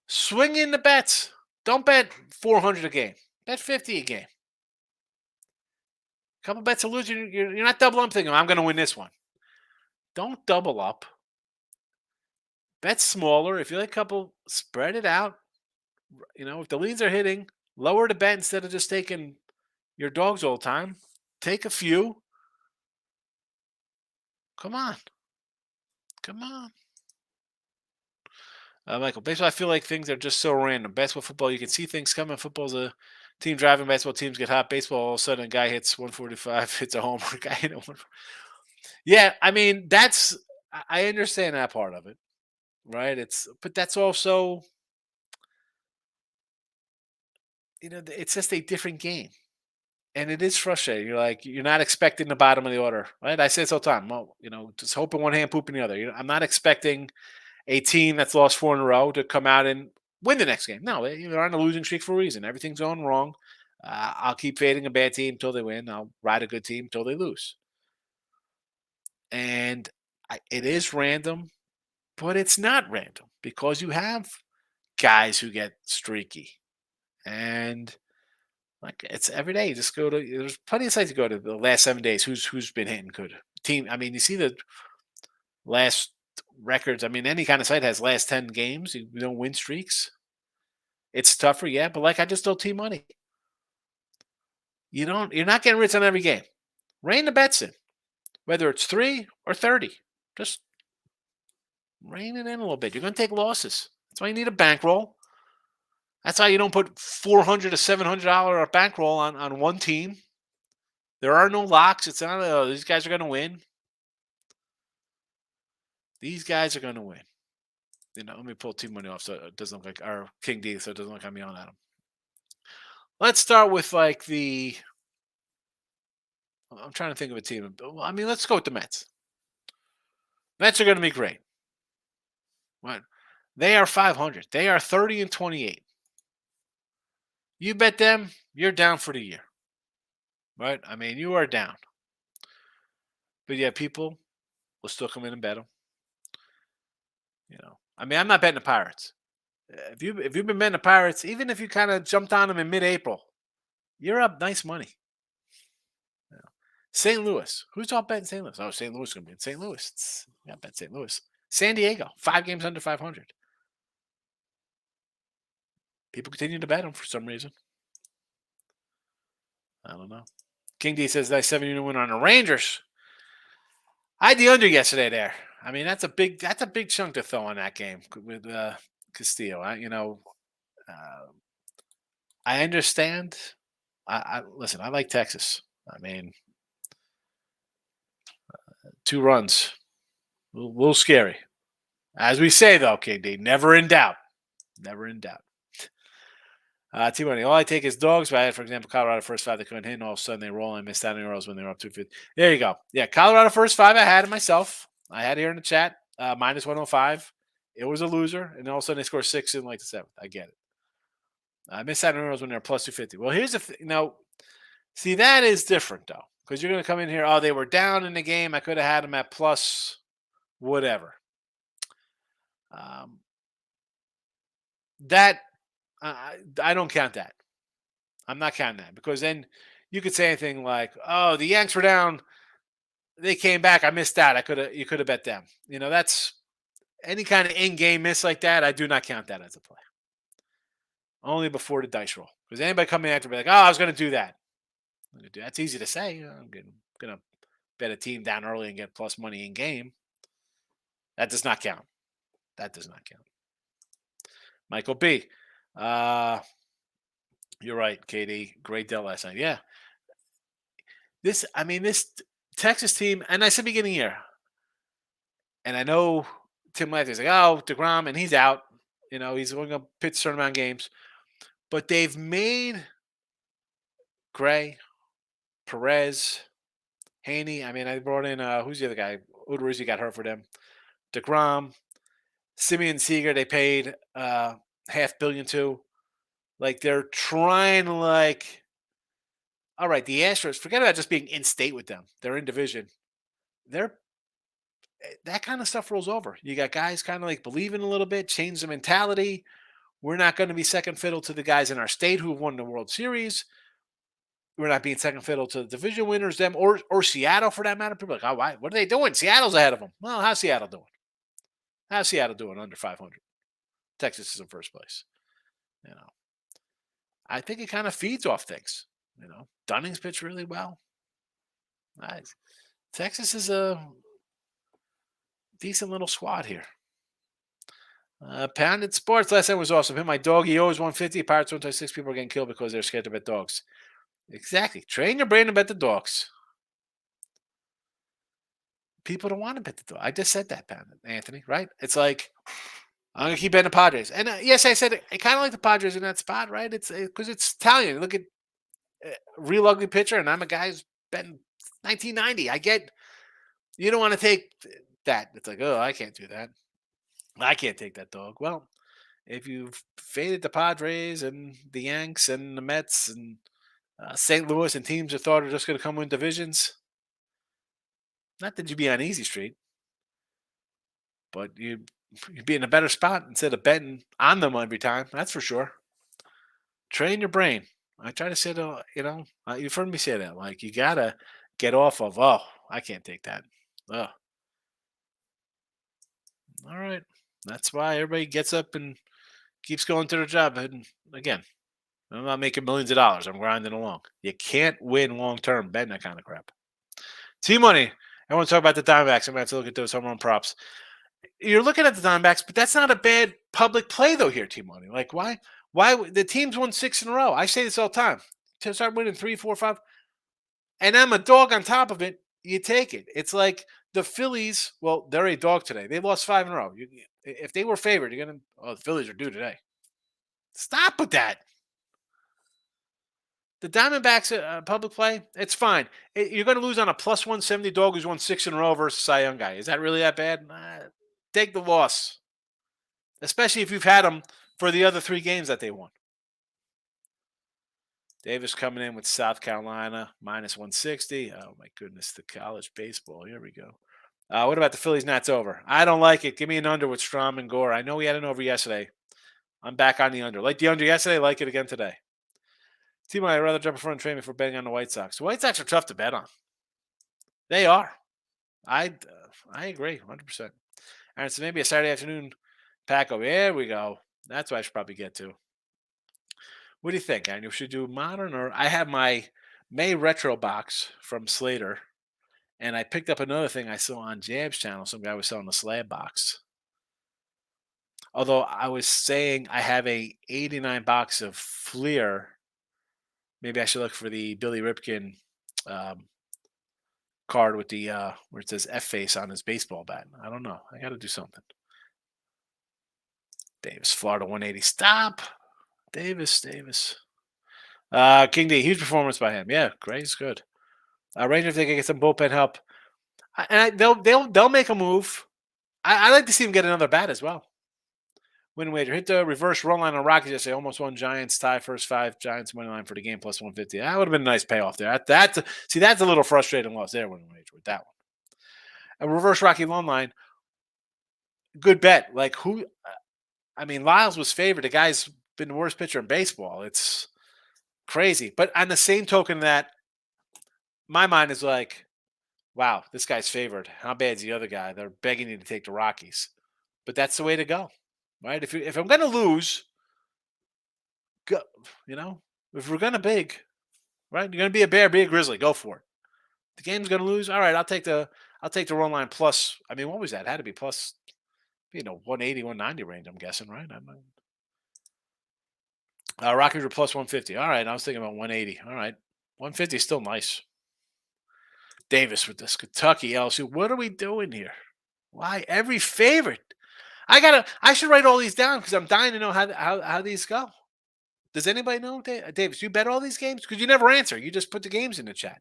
swing in the bets. Don't bet 400 a game. Bet 50 a game. A couple bets to lose. You're not double up thinking, I'm going to win this one. Don't double up. Bet smaller. If you like a couple, spread it out. If the leads are hitting, lower the bet instead of just taking your dogs all the time. Take a few. Come on. Come on. Michael, baseball, I feel like things are just so random. Basketball, football, you can see things coming. Football's a team driving. Basketball teams get hot. Baseball, all of a sudden, a guy hits 145, hits a homer. Guy hit a 145. Yeah, I mean, I understand that part of it, right? But that's also, it's just a different game. And it is frustrating. You're not expecting the bottom of the order, right? I say this all the time. Well, just hoping one hand, pooping the other. I'm not expecting a team that's lost 4 in a row to come out and win the next game. No, they're on a losing streak for a reason. Everything's going wrong. I'll keep fading a bad team until they win. I'll ride a good team until they lose. And it is random, but it's not random because you have guys who get streaky. And like it's every day. You just go to there's plenty of sites to go to the last 7 days. Who's been hitting good team? I mean, you see the last records. I mean, any kind of site has last 10 games. You know, win streaks. It's tougher, yeah. But like I just told T Money, you're not getting rich on every game. Rein the bets in, whether it's 3 or 30. Just rein it in a little bit. You're going to take losses. That's why you need a bankroll. That's why you don't put $400 to $700 bankroll on one team. There are no locks. It's not, these guys are going to win. These guys are going to win. Let me pull Team Money off so it doesn't look like our King D, so it doesn't look like I'm yelling at him. Let's start with like I'm trying to think of a team. I mean, let's go with the Mets. Mets are going to be great. What? They are 500. They are 30-28. You bet them, you're down for the year. Right? I mean, you are down. But yeah, people will still come in and bet them. I mean, I'm not betting the Pirates. If you've been betting the Pirates, even if you kind of jumped on them in mid-April, you're up nice money. St. Louis. Who's all betting St. Louis? Oh, St. Louis is going to be in St. Louis. Yeah, bet St. Louis. San Diego, 5 games under 500. People continue to bet them for some reason. I don't know. King D says that 7-unit win on the Rangers. I had the under yesterday there. I mean, that's a big chunk to throw on that game with Castillo. I understand. Listen. I like Texas. I mean, 2 runs, a little scary. As we say though, KD, never in doubt. Never in doubt. T-Money, all I take is dogs. But I had, for example, Colorado first 5 they couldn't hit, and all of a sudden they roll and missed out on arrows when they were up 250. There you go. Yeah, Colorado first 5 I had it myself. I had it here in the chat. Minus 105. It was a loser, and all of a sudden they score 6 in like the 7th. I get it. I missed out on arrows when they're plus 250. Well, here's the see, that is different though, because you're going to come in here, oh, they were down in the game. I could have had them at plus whatever. That I don't count that. I'm not counting that because then you could say anything like, "Oh, the Yanks were down. They came back. I missed out. You could have bet them." That's any kind of in-game miss like that. I do not count that as a play. Only before the dice roll. Because anybody coming after me like, "Oh, I was going to do that." That's easy to say. I'm going to bet a team down early and get plus money in game. That does not count. That does not count. Michael B. You're right, Katie. Great deal last night. Yeah. This Texas team, and I said beginning year, and I know Tim Lathy's like, oh, DeGrom, and he's out. He's going to pitch a certain amount of games. But they've made Gray, Perez, Haney. I mean, I brought in, who's the other guy? Odorizzi got hurt for them. DeGrom, Simeon Seager, they paid $500 million to. Like, they're trying to, all right, the Astros, forget about just being in state with them. They're in division. That kind of stuff rolls over. You got guys kind of believing a little bit, change the mentality. We're not going to be second fiddle to the guys in our state who have won the World Series. We're not being second fiddle to the division winners, them or Seattle for that matter. People are like, oh, why? What are they doing? Seattle's ahead of them. Well, how's Seattle doing? How's Seattle doing under 500? Texas is in first place. I think it kind of feeds off things. Dunning's pitched really well. Nice. Texas is a decent little squad here. Pounded Sports last time was awesome. Hit my dog. He always 150. Pirates 126. People are getting killed because they're scared to bet dogs. Exactly. Train your brain to bet the dogs. People don't want to bet the dog. I just said that, Anthony, right? It's like, I'm going to keep betting the Padres. And yes, I said I kind of like the Padres in that spot, right? It's because it's Italian. Look at real ugly pitcher, and I'm a guy who's betting 1990. I get you don't want to take that. It's like, oh, I can't do that. I can't take that dog. Well, if you've faded the Padres and the Yanks and the Mets and St. Louis and teams that thought are just going to come win divisions, not that you'd be on easy street. but you'd be in a better spot instead of betting on them every time. That's for sure. Train your brain. I try to say, you've heard me say that. Like, you gotta get off of, oh, I can't take that. Oh, all right. That's why everybody gets up and keeps going to their job. And again, I'm not making millions of dollars. I'm grinding along. You can't win long term betting that kind of crap. T Money. I want to talk about the Diamondbacks. I'm going to have to look at those home run props. You're looking at the Diamondbacks, but that's not a bad public play though here, T Money. Like, why? The teams won 6 in a row? I say this all the time. To start winning 3, 4, 5, and I'm a dog on top of it. You take it. It's like the Phillies. Well, they're a dog today. They lost 5 in a row. If they were favored, you're gonna. Oh, the Phillies are due today. Stop with that. The Diamondbacks public play, it's fine. You're going to lose on a plus 170 dog who's won 6 in a row versus Cy Young guy. Is that really that bad? Take the loss, especially if you've had them for the other 3 games that they won. Davis coming in with South Carolina minus 160. Oh my goodness, the college baseball. Here we go. What about the Phillies Nats over? I don't like it. Give me an under with Strom and Gore. I know we had an over yesterday. I'm back on the under. Like the under yesterday, like it again today. Team, I'd rather jump in front and trade me for betting on the White Sox. The White Sox are tough to bet on. They are. I agree, 100%. And so maybe a Saturday afternoon pack over. There we go. That's what I should probably get to. What do you think, Daniel? Should do modern or I have my May retro box from Slater, and I picked up another thing I saw on Jab's channel. Some guy was selling a slab box. Although I was saying I have a 89 box of Fleer. Maybe I should look for the Billy Ripken card with the where it says F face on his baseball bat. I don't know. I got to do something. Davis, Florida 180. Stop, Davis. King D, huge performance by him. Yeah, Gray's good. Rangers, if they can get some bullpen help, they'll make a move. I like to see him get another bat as well. Win wager. Hit the reverse run line on Rockies yesterday. Almost won Giants. Tie first 5. Giants money line for the game plus 150. That would have been a nice payoff there. That's a little frustrating loss there when wager with that one. A reverse Rocky loan line. Good bet. Like who? I mean, Lyles was favored. The guy's been the worst pitcher in baseball. It's crazy. But on the same token, that my mind is like, wow, this guy's favored. How bad's the other guy? They're begging you to take the Rockies. But that's the way to go. Right? If I'm going to lose, go. If we're going to big, right? You're going to be a bear, be a grizzly. Go for it. The game's going to lose. All right, I'll take the run line plus. I mean, what was that? It had to be plus, 180, 190 range. I'm guessing, right? Rockies were plus 150. All right, I was thinking about 180. All right, 150 is still nice. Davis with this Kentucky LSU. What are we doing here? Why every favorite? I should write all these down because I'm dying to know how these go. Does anybody know, Davis? You bet all these games because you never answer. You just put the games in the chat.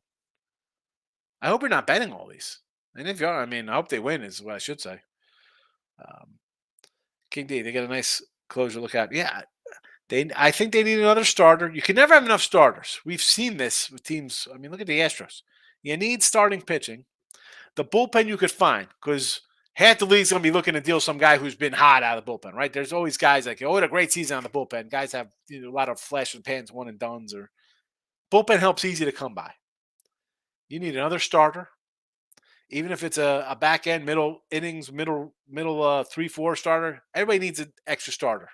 I hope you're not betting all these. And if you are, I hope they win. Is what I should say. King D, they get a nice closure. Look out. Yeah, I think they need another starter. You can never have enough starters. We've seen this with teams. Look at the Astros. You need starting pitching. The bullpen you could find because half the league's going to be looking to deal some guy who's been hot out of the bullpen, right? There's always guys like, what a great season on the bullpen. Guys have a lot of flash and pans, one and dones. Or bullpen help's easy to come by. You need another starter, even if it's a back end, middle innings, middle 3-4 starter. Everybody needs an extra starter.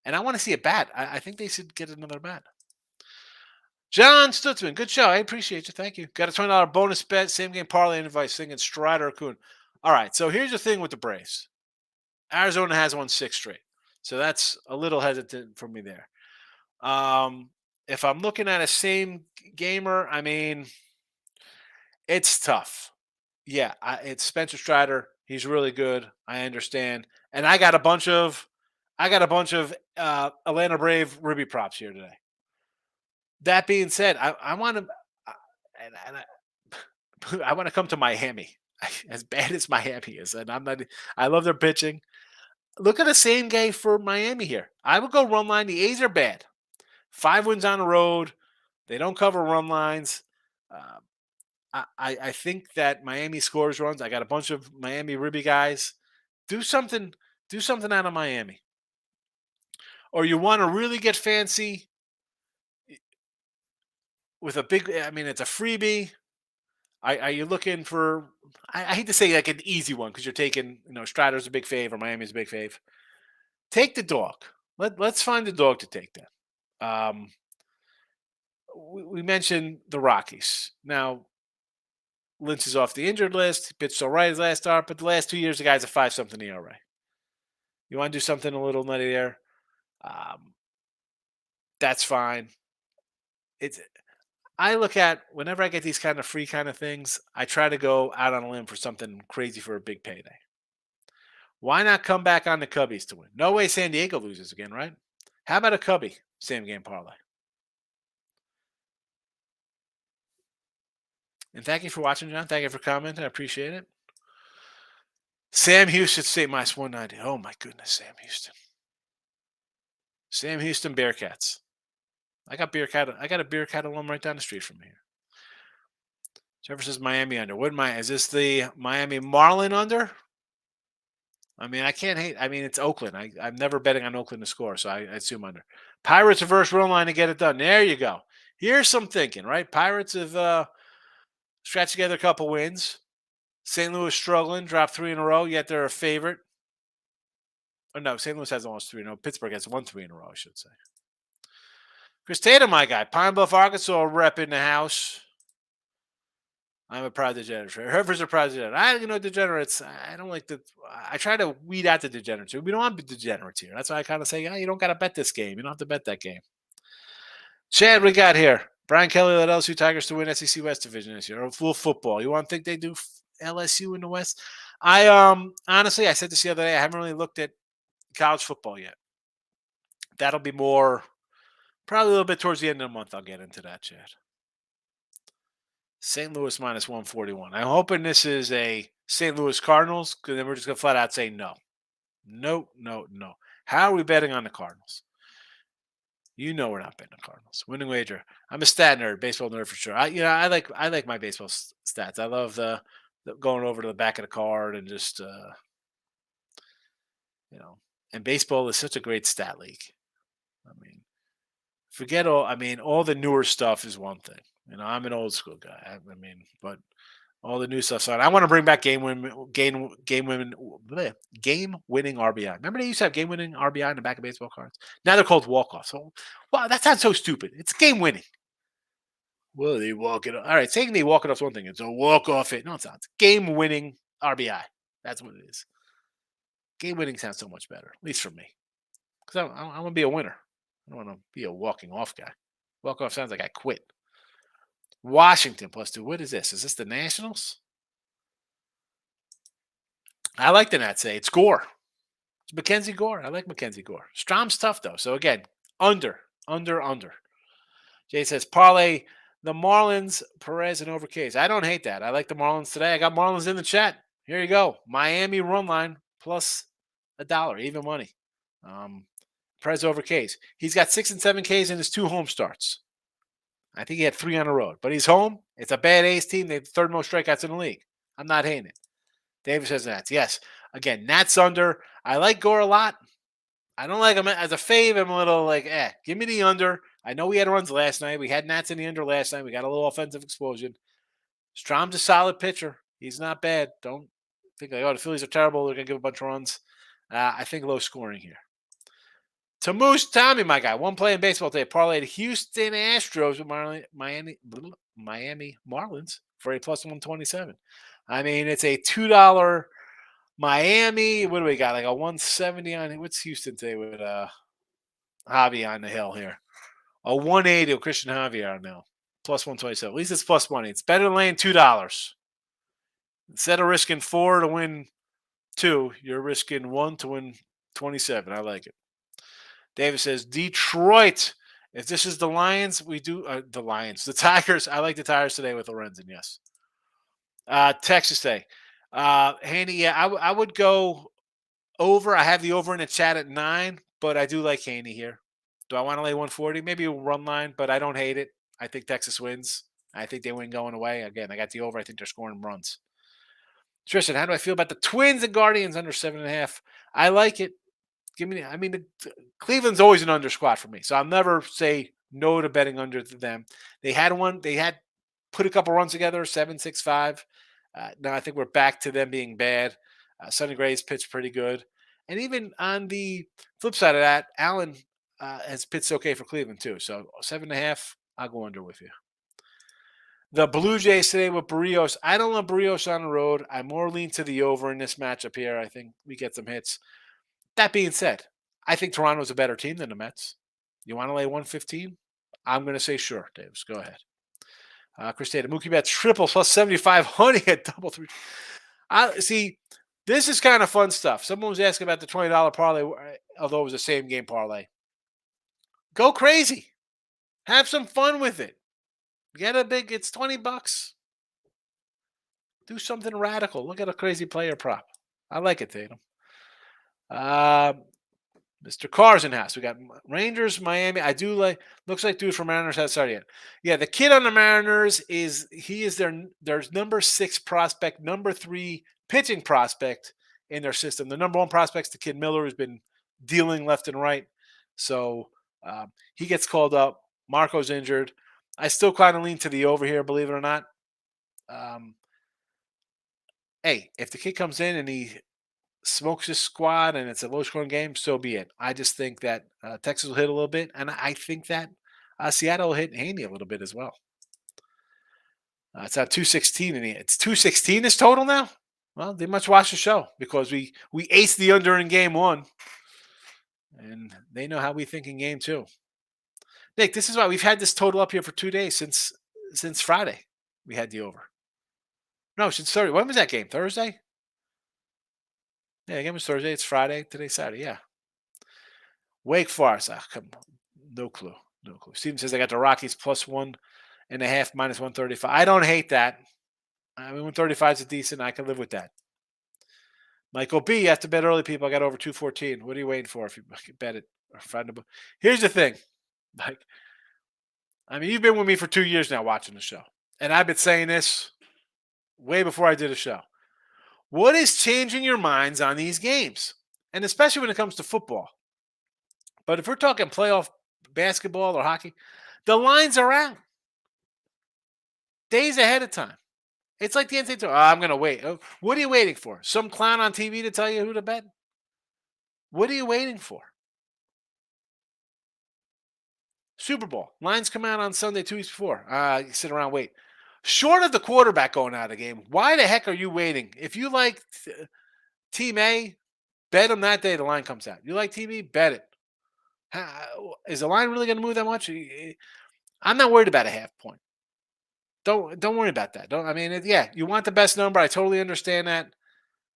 And I want to see a bat. I think they should get another bat. John Stutzman, good show. I appreciate you. Thank you. Got a $20 bonus bet, same game parlay advice, thinking Strider or Kuhn. All right, so here's the thing with the Braves. Arizona has won 6 straight. So that's a little hesitant for me there. If I'm looking at a same gamer, it's tough. Yeah, it's Spencer Strider. He's really good. I understand. And I got a bunch of Atlanta Brave Ruby props here today. That being said, I want to I want to come to Miami. As bad as Miami is, and I love their pitching. Look at the same game for Miami here. I would go run line. The A's are bad. 5 wins on the road. They don't cover run lines. I think that Miami scores runs. I got a bunch of Miami Ruby guys. Do something. Do something out of Miami. Or you want to really get fancy with a big. I mean, it's a freebie. Are you looking for? I hate to say like an easy one because you're taking. Strider's a big fave or Miami's a big fave. Take the dog. Let's find the dog to take then. Um, we mentioned the Rockies. Now, Lynch is off the injured list. He pitched all right his last start, but the last 2 years, the guy's a 5 something ERA. You want to do something a little nutty there? Um, that's fine. It's I look at whenever I get these kind of free kind of things, I try to go out on a limb for something crazy for a big payday. Why not come back on the Cubbies to win? No way San Diego loses again, right? How about a Cubby same game parlay? And thank you for watching, John. Thank you for commenting. I appreciate it. Sam Houston, St. minus 190. Oh my goodness, Sam Houston. Sam Houston Bearcats. I got a Bearcat alum right down the street from here. Trevor says Miami under. Is this the Miami Marlin under? I mean, I can't hate. I mean, it's Oakland. I'm never betting on Oakland to score, so I assume under. Pirates reverse run line to get it done. There you go. Here's some thinking, right? Pirates have scratched together a couple wins. St. Louis struggling, dropped 3 in a row, yet they're a favorite. Oh, no, St. Louis has almost 3 in a row. Pittsburgh has won 3 in a row, I should say. Chris Tatum, my guy. Pine Bluff, Arkansas rep in the house. I'm a proud degenerate. Whoever's a proud degenerate. Degenerates, I don't like the. I try to weed out the degenerates. We don't want degenerates here. That's why I kind of say, you don't got to bet this game. You don't have to bet that game. Chad, we got here. Brian Kelly led LSU Tigers to win SEC West Division this year. Full football. You want to think they do LSU in the West? I honestly, I said this the other day. I haven't really looked at college football yet. That'll be more, probably a little bit towards the end of the month. I'll get into that, Chad. St. Louis minus 141. I'm hoping this is a St. Louis Cardinals because then we're just going to flat out say no. No, no, no. How are we betting on the Cardinals? You know we're not betting on Cardinals. Winning wager. I'm a stat nerd, baseball nerd for sure. I like my baseball stats. I love the going over to the back of the card and just And baseball is such a great stat league. I mean, forget all. I mean, all the newer stuff is one thing. I'm an old school guy. But all the new stuff. So I want to bring back game winning RBI. Remember they used to have game winning RBI in the back of baseball cards. Now they're called walk offs. So, wow, that sounds so stupid. It's game winning. Well, they walk it. All right, saying they walk it off is one thing. It's a walk off it. No, it's not. It's game winning RBI. That's what it is. Game winning sounds so much better, at least for me, because I want to be a winner. I don't want to be a walking off guy. Walk off sounds like I quit. Washington +2. What is this? Is this the Nationals? I like the Nats today. It's Gore. It's Mackenzie Gore. I like Mackenzie Gore. Strom's tough, though. So, again, under. Jay says, parlay the Marlins, Perez, and over Case. I don't hate that. I like the Marlins today. I got Marlins in the chat. Here you go. Miami run line plus $1, even money. Perez over Case. He's got 6 and 7 Ks in his 2 home starts. I think he had 3 on the road. But he's home. It's a bad A's team. They have the 3rd most strikeouts in the league. I'm not hating it. David says Nats. Yes. Again, Nats under. I like Gore a lot. I don't like him as a fave. I'm a little like, give me the under. I know we had runs last night. We had Nats in the under last night. We got a little offensive explosion. Strom's a solid pitcher. He's not bad. Don't think like, the Phillies are terrible. They're going to give a bunch of runs. I think low scoring here. Tamoose Tommy, my guy. One play in baseball today. Parlayed Houston Astros with Miami Marlins for a plus 127. I mean, it's a $2 Miami. What do we got? Like a 170 on it. What's Houston today with Javi on the hill here? A 180 with Christian Javier on now. Plus 127. At least it's plus money. It's better than laying $2. Instead of risking 4 to win 2, you're risking 1 to win 27. I like it. David says, Detroit. If this is the Lions, we do the Lions. The Tigers. I like the Tigers today with Lorenzen, yes. Texas Day. Handy, yeah, I would go over. I have the over in the chat at 9, but I do like Haney here. Do I want to lay 140? Maybe a run line, but I don't hate it. I think Texas wins. I think they win going away. Again, I got the over. I think they're scoring runs. Tristan, how do I feel about the Twins and Guardians under 7.5? I like it. Give me. I mean, Cleveland's always an under squad for me, so I'll never say no to betting under to them. They had one. They had put a couple runs together, 7.65. Now I think we're back to them being bad. Sonny Gray's pitched pretty good, and even on the flip side of that, Allen has pitched okay for Cleveland too. So 7.5, I'll go under with you. The Blue Jays today with Barrios. I don't love Barrios on the road. I more lean to the over in this matchup here. I think we get some hits. That being said, I think Toronto's a better team than the Mets. You want to lay 115? I'm going to say sure, Davis. Go ahead. Chris Tatum, Mookie Betts triple plus 7,500 at double three. See, this is kind of fun stuff. Someone was asking about the $20 parlay, although it was the same game parlay. Go crazy. Have some fun with it. Get a big, it's $20. Do something radical. Look at a crazy player prop. I like it, Tatum. Mr. Carr's in house. We got Rangers, Miami. I do like. Looks like dude from Mariners hasn't started yet. Yeah, the kid on the Mariners is their number 6 prospect, number 3 pitching prospect in their system. The number 1 prospect's the kid Miller, who's been dealing left and right. So he gets called up. Marco's injured. I still kind of lean to the over here, believe it or not. Hey, if the kid comes in and he smokes his squad and it's a low-scoring game, so be it. I just think that Texas will hit a little bit, and I think that Seattle will hit Haney a little bit as well. It's at 216, and it's 216 is total now. Well, they must watch the show because we aced the under in game 1, and they know how we think in game 2. Nick, this is why we've had this total up here for 2 days since Friday. We had the over. No, since Thursday. When was that game? Thursday? Yeah, the game was Thursday. It's Friday. Today's Saturday. Yeah. Wake Forest. Come on. No clue. No clue. Steven says I got the Rockies plus 1.5 minus 135. I don't hate that. I mean, 135 is decent. I can live with that. Michael B, you have to bet early, people. I got over 214. What are you waiting for if you bet it? Or find a book? Here's the thing. You've been with me for 2 years now watching the show. And I've been saying this way before I did a show. What is changing your minds on these games? And especially when it comes to football. But if we're talking playoff basketball or hockey, the lines are out. Days ahead of time. It's like the NCAA. I'm going to wait. What are you waiting for? Some clown on TV to tell you who to bet? What are you waiting for? Super Bowl. Lines come out on Sunday 2 weeks before. You sit around, wait. Short of the quarterback going out of the game, why the heck are you waiting? If you like Team A, bet them that day the line comes out. You like Team B, bet it. Is the line really going to move that much? I'm not worried about a half point. Don't worry about that. You want the best number. I totally understand that.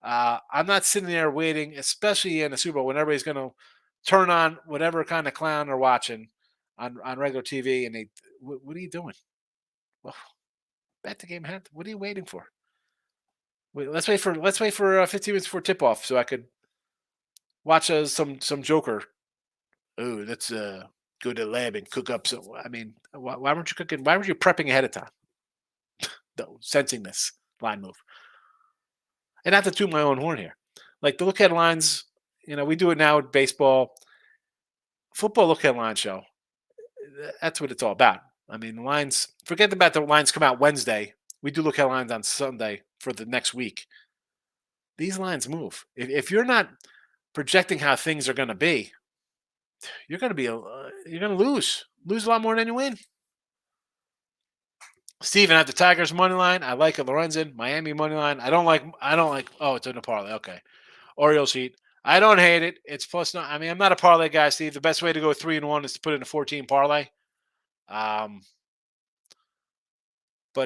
I'm not sitting there waiting, especially in the Super Bowl when everybody's going to turn on whatever kind of clown they're watching on regular TV. And what are you doing? Well, bet the game. What are you waiting for? Wait, let's wait for 15 minutes before tip off so I could watch some Joker. Oh, let's go to the lab and cook up. So why weren't you cooking? Why weren't you prepping ahead of time? No, sensing this line move. And not to toot my own horn here. Like the look ahead lines, we do it now with baseball. Football look ahead line show. That's what it's all about. The lines, forget about the lines come out Wednesday. We do look ahead lines on Sunday for the next week. These lines move. If you're not projecting how things are going to be, you're going to lose a lot more than you win. Steven at the Tigers money line. I like it. Lorenzen, Miami money line. I don't like. Oh, it's in a parlay. Okay. Orioles heat. I don't hate it. It's plus. I'm not a parlay guy, Steve. The best way to go 3-1 is to put in a 14 parlay. But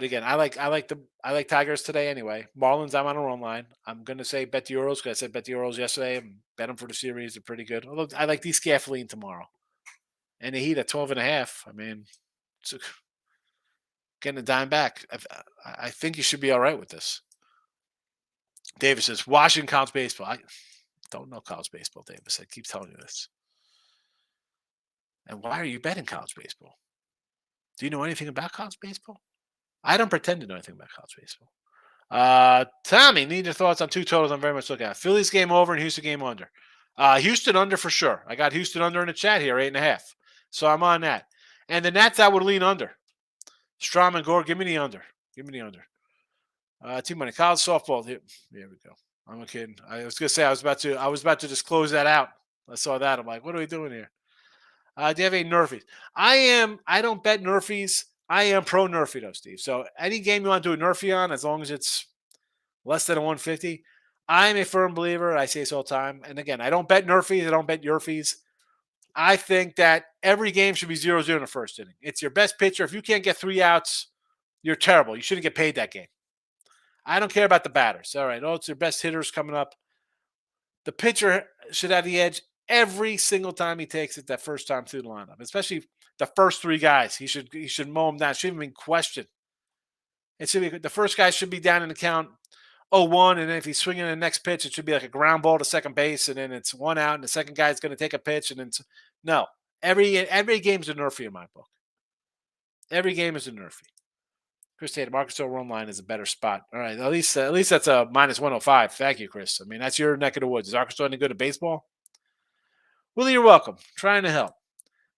again, I like Tigers today anyway. Marlins, I'm on a run line. I'm gonna say bet the Orioles because I said bet the Orioles yesterday and bet them for the series. They're pretty good. Although I like these Scaffoldine tomorrow, and the Heat at 12.5. It's getting a dime back. I think you should be all right with this. Davis says Washington college baseball. I don't know college baseball, Davis. I keep telling you this. And why are you betting college baseball? Do you know anything about college baseball? I don't pretend to know anything about college baseball. Tommy, need your thoughts on two totals I'm very much looking at. Phillies game over and Houston game under. Houston under for sure. I got Houston under in the chat here, 8.5. So I'm on that. And the Nats, I would lean under. Strom and Gore, give me the under. Give me the under. Team money, college softball. Here we go. I'm kidding. I was gonna say I was about to just close that out. I saw that. I'm like, what are we doing here? Do you have any Nerfies? I don't bet Nerfies. I am pro Nerfie though, Steve. So any game you want to do a Nerfie on, as long as it's less than a 150, I'm a firm believer. I say this all the time. And again, I don't bet Nerfies. I don't bet Yerfies. I think that every game should be 0-0 in the first inning. It's your best pitcher. If you can't get 3 outs, you're terrible. You shouldn't get paid that game. I don't care about the batters. All right. Oh, it's your best hitters coming up. The pitcher should have the edge every single time he takes it that first time through the lineup, especially the first 3 guys. He should mow them down. Shouldn't even question. It should be the first guy should be down in the count 0-1, and then if he's swinging the next pitch, it should be like a ground ball to second base, and then it's 1 out, and the second guy's going to take a pitch, and then no. Every game's a Nerfie in my book. Every game is a Nerfie. Chris Tatum, Arkansas run line is a better spot. All right, at least that's a minus 105. Thank you, Chris. I mean, that's your neck of the woods. Is Arkansas any good at baseball? Willie, you're welcome. Trying to help.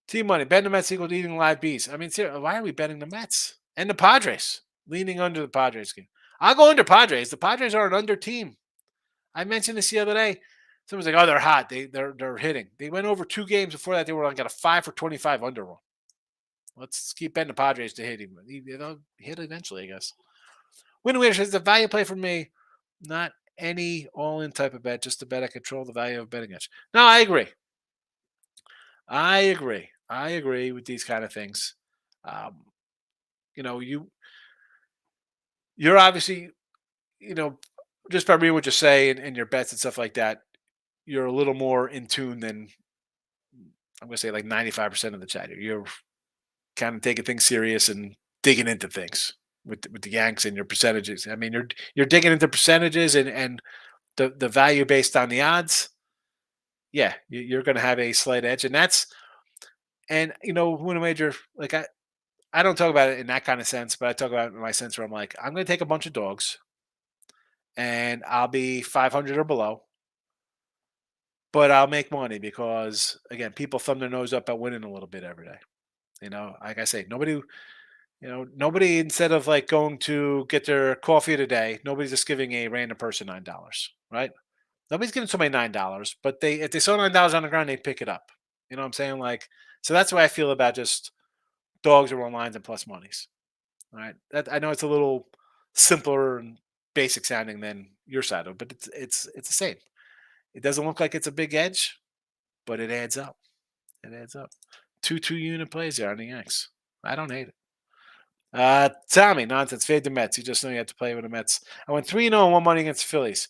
Team money. Betting the Mets equals eating live bees. I mean, why are we betting the Mets and the Padres? Leaning under the Padres game. I'll go under Padres. The Padres are an under team. I mentioned this the other day. Someone's like, "Oh, they're hot. They're hitting." They went over 2 games before that. They were on got a 5 for 25 under roll. Let's keep betting the Padres to hit him. They'll hit eventually, I guess. Win wish is the value play for me. Not any all-in type of bet. Just a bet I control the value of betting edge. No, I agree. I agree with these kind of things. Um, you're obviously, just by reading what you say and your bets and stuff like that, you're a little more in tune than I'm going to say like 95% of the chat. You're kind of taking things serious and digging into things with the Yanks and your percentages. I mean, you're digging into percentages and the value based on the odds. Yeah, you're going to have a slight edge, and when a major like I don't talk about it in that kind of sense, but I talk about it in my sense where I'm like, I'm going to take a bunch of dogs and I'll be 500 or below, but I'll make money because again, people thumb their nose up at winning a little bit every day. Like I say, nobody instead of like going to get their coffee today, nobody's just giving a random person $9, right? Nobody's giving somebody $9, but if they saw $9 on the ground, they pick it up. You know what I'm saying? Like, so that's why I feel about just dogs or run lines and plus monies. All right. I know it's a little simpler and basic sounding than your side of it, but it's the same. It doesn't look like it's a big edge, but it adds up. It adds up. 2-unit plays there on the Yanks. I don't hate it. Tommy, nonsense. Fade the Mets. You just know you have to play with the Mets. I went 3-0 and won money against the Phillies.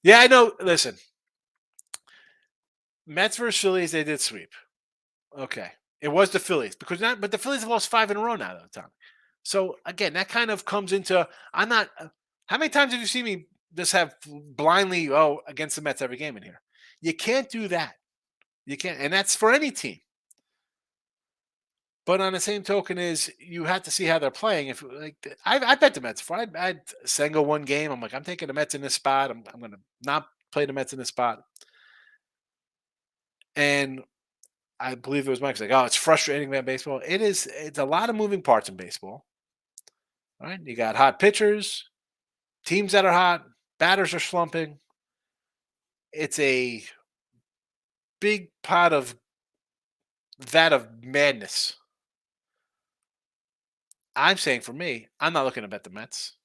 Yeah, I know. Listen, Mets versus Phillies, they did sweep. Okay. It was the Phillies but the Phillies have lost 5 in a row now, though, Tommy. So again, that kind of comes into I'm not. How many times have you seen me just have blindly against the Mets every game in here? You can't do that. You can't, and that's for any team. But on the same token, is you have to see how they're playing. If like I bet the Mets before I'd Senga one game. I'm like I'm taking the Mets in this spot. I'm going to not play the Mets in this spot. And I believe it was Mike's like, oh, it's frustrating about baseball. It is. It's a lot of moving parts in baseball. All right, you got hot pitchers, teams that are hot, batters are slumping. It's a big pot of madness. I'm saying for me, I'm not looking to bet the Mets.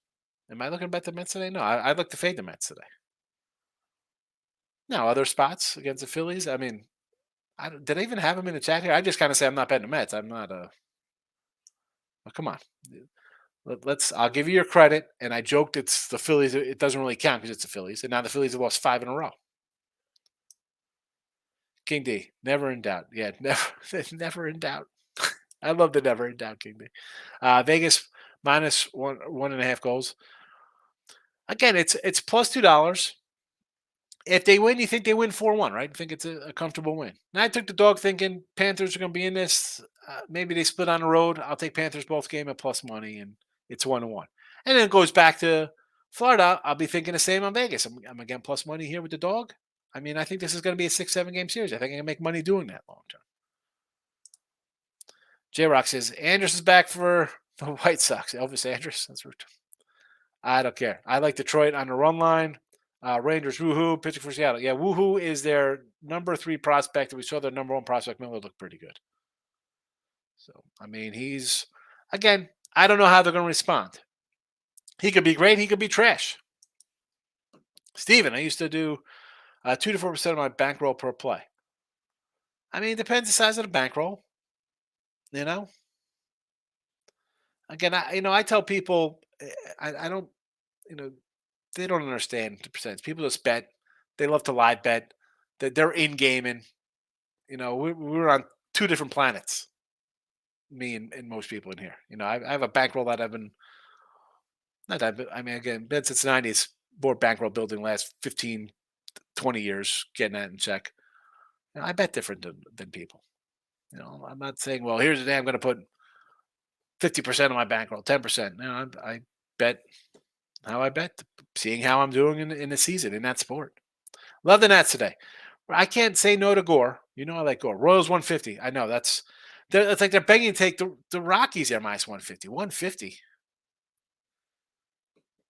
Am I looking to bet the Mets today? No, I'd look to fade the Mets today. Now, other spots against the Phillies. I mean, did I even have them in the chat here? I just kind of say I'm not betting the Mets. I'm not a. Well, come on. I'll give you your credit. And I joked it's the Phillies. It doesn't really count because it's the Phillies. And now the Phillies have lost 5 in a row. King D, never in doubt. Yeah, never in doubt. I love the never in doubt, King D. Vegas minus 1.5 goals. Again, it's plus $2. If they win, you think they win 4-1, right? You think it's a comfortable win. And I took the dog thinking Panthers are going to be in this. Maybe they split on the road. I'll take Panthers both game at plus money, and it's 1-1. And then it goes back to Florida, I'll be thinking the same on Vegas. I'm again plus money here with the dog. I mean, I think this is going to be a 6-7 game series. I think I can make money doing that long term. J Rock says Andrus is back for the White Sox. Elvis Andrus. That's rude. I don't care. I like Detroit on the run line. Rangers, woohoo, pitching for Seattle. Yeah, woohoo is their number 3 prospect. We saw their number 1 prospect, Miller, look pretty good. So, I mean, again, I don't know how they're going to respond. He could be great. He could be trash. Steven, I used to do 2 to 4% of my bankroll per play. I mean, it depends the size of the bankroll. You know, again, I tell people, I don't, you know, they don't understand the percentage. People just bet. They love to live bet. That they're in gaming. We're on 2 different planets. Me and most people in here. I have a bankroll that I've been not that. I mean, again, been since the '90s. Bought bankroll building last 15, 20 years, getting that in check. I bet different than people. I'm not saying, well, here's the day I'm going to put 50% of my bankroll, 10%. No, I bet how I bet, seeing how I'm doing in the season in that sport. Love the Nats today. I can't say no to Gore. I like Gore. Royals 150. I know it's like they're begging to take the Rockies there minus 150. 150.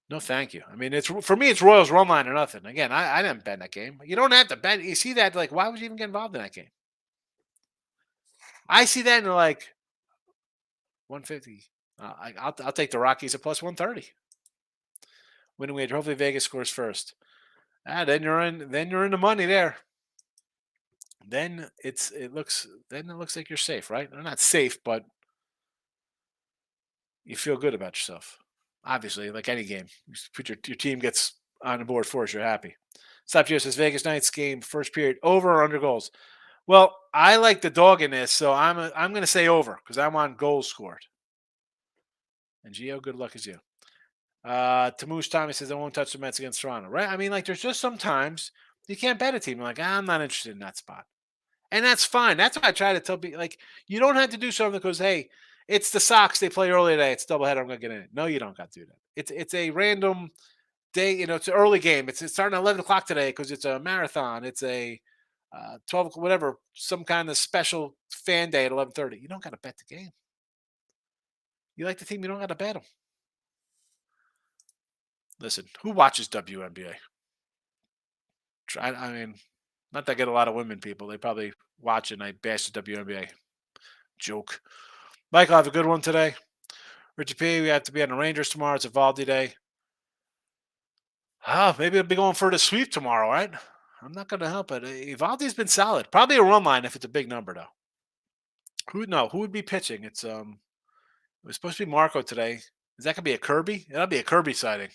No, thank you. I mean, for me, it's Royals run line or nothing. Again, I didn't bet that game. You don't have to bet. You see that? Like, why would you even get involved in that game? I see that and they're like 150. I'll take the Rockies at plus 130. Winning wager. Hopefully Vegas scores first. Then you're in the money there. Then it looks like you're safe, right? They're not safe, but you feel good about yourself. Obviously, like any game, you put your team gets on the board first, you're happy. Stop Gio says Vegas Knights game first period over or under goals. Well, I like the dog in this, so I'm going to say over because I want goals scored. And Gio, good luck as you. Tamush Tommy says I won't touch the Mets against Toronto, right? I mean, like there's just sometimes you can't bet a team. You're like, I'm not interested in that spot. And that's fine. That's why I try to tell people, like, you don't have to do something because, hey, it's the Sox. They play early today. It's doubleheader. I'm going to get in it. No, you don't got to do that. It's a random day. It's an early game. It's starting at 11 o'clock today because it's a marathon. It's a 12 whatever, some kind of special fan day at 11:30. You don't got to bet the game. You like the team. You don't got to bet them. Listen, who watches WNBA? I mean, not that I get a lot of women people. They probably watch it and I bash the WNBA. Joke. Mike, I'll have a good one today. Richie P, we have to be on the Rangers tomorrow. It's a Valdi day. Maybe I'll be going for the sweep tomorrow, right? I'm not going to help it. Valdi's been solid. Probably a run line if it's a big number, though. Who would be pitching? It was supposed to be Marco today. Is that going to be a Kirby? That'll be a Kirby sighting.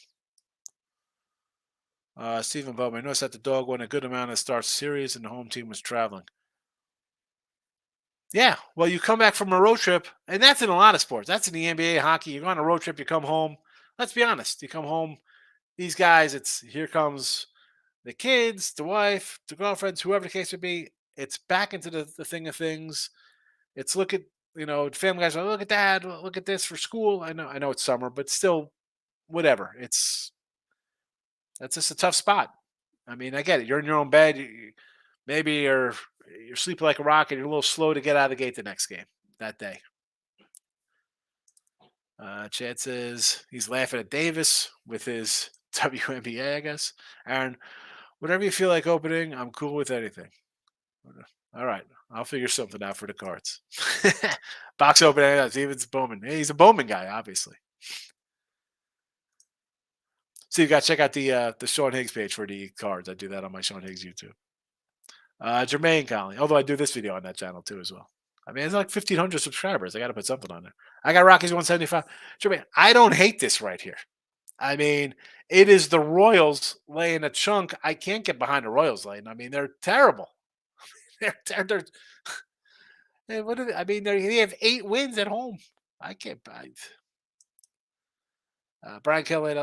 Stephen Bowman, I noticed that the dog won a good amount of starts series and the home team was traveling. Yeah, well, you come back from a road trip, and that's in a lot of sports. That's in the NBA, hockey. You go on a road trip, you come home. Let's be honest. You come home, these guys, here comes the kids, the wife, the girlfriends, whoever the case would be. It's back into the thing of things. It's look at, family guys are, look at dad, look at this for school. I know it's summer, but still, whatever. That's just a tough spot. I mean, I get it. You're in your own bed. Maybe you're sleeping like a rock and you're a little slow to get out of the gate the next game that day. Chad says he's laughing at Davis with his WNBA, I guess. Aaron, whatever you feel like opening, I'm cool with anything. All right. I'll figure something out for the cards. Box opening, Steven's Bowman. Hey, he's a Bowman guy, obviously. So you got to check out the Sean Higgs page for the cards. I do that on my Sean Higgs YouTube. Jermaine Conley. Although I do this video on that channel too as well. I mean, it's like 1,500 subscribers. I got to put something on there. I got Rockies 175. Jermaine, I don't hate this right here. I mean, it is the Royals laying a chunk. I can't get behind the Royals laying. I mean, they're terrible. they're what are they? I mean, they have 8 wins at home. I can't buy it. Brian Kelly,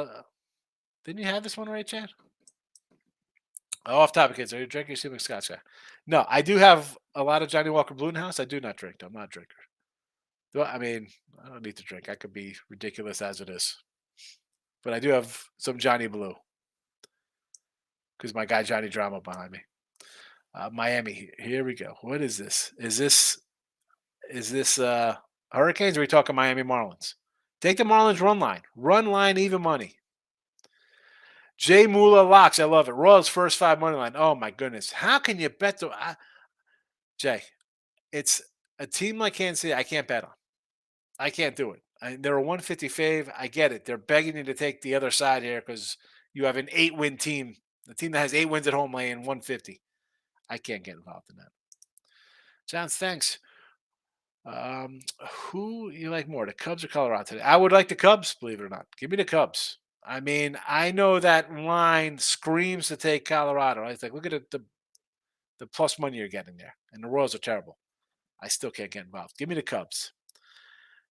didn't you have this one right, Chad? Oh, off topic, kids. Are you drinking assuming Scotch guy? No, I do have a lot of Johnny Walker Blue in the house. I do not drink. I'm not a drinker. I mean, I don't need to drink. I could be ridiculous as it is. but I do have some Johnny Blue because my guy Johnny Drama behind me. Miami. Here we go. What is this? Is this Hurricanes? Or are we talking Miami Marlins? Take the Marlins run line. Run line, even money. Jay Mula locks. I love it. Royals first 5 money line. Oh my goodness. How can you bet the Jay? It's a team like Kansas City I can't bet on. I can't do it. They're a 150 fave. I get it. They're begging you to take the other side here because you have an 8-win team. The team that has 8 wins at home laying 150. I can't get involved in that. John, thanks. Who you like more, the Cubs or Colorado today? I would like the Cubs, believe it or not. Give me the Cubs. I mean, I know that line screams to take Colorado. I think, look at the plus money you're getting there, and the Royals are terrible. I still can't get involved. Give me the Cubs.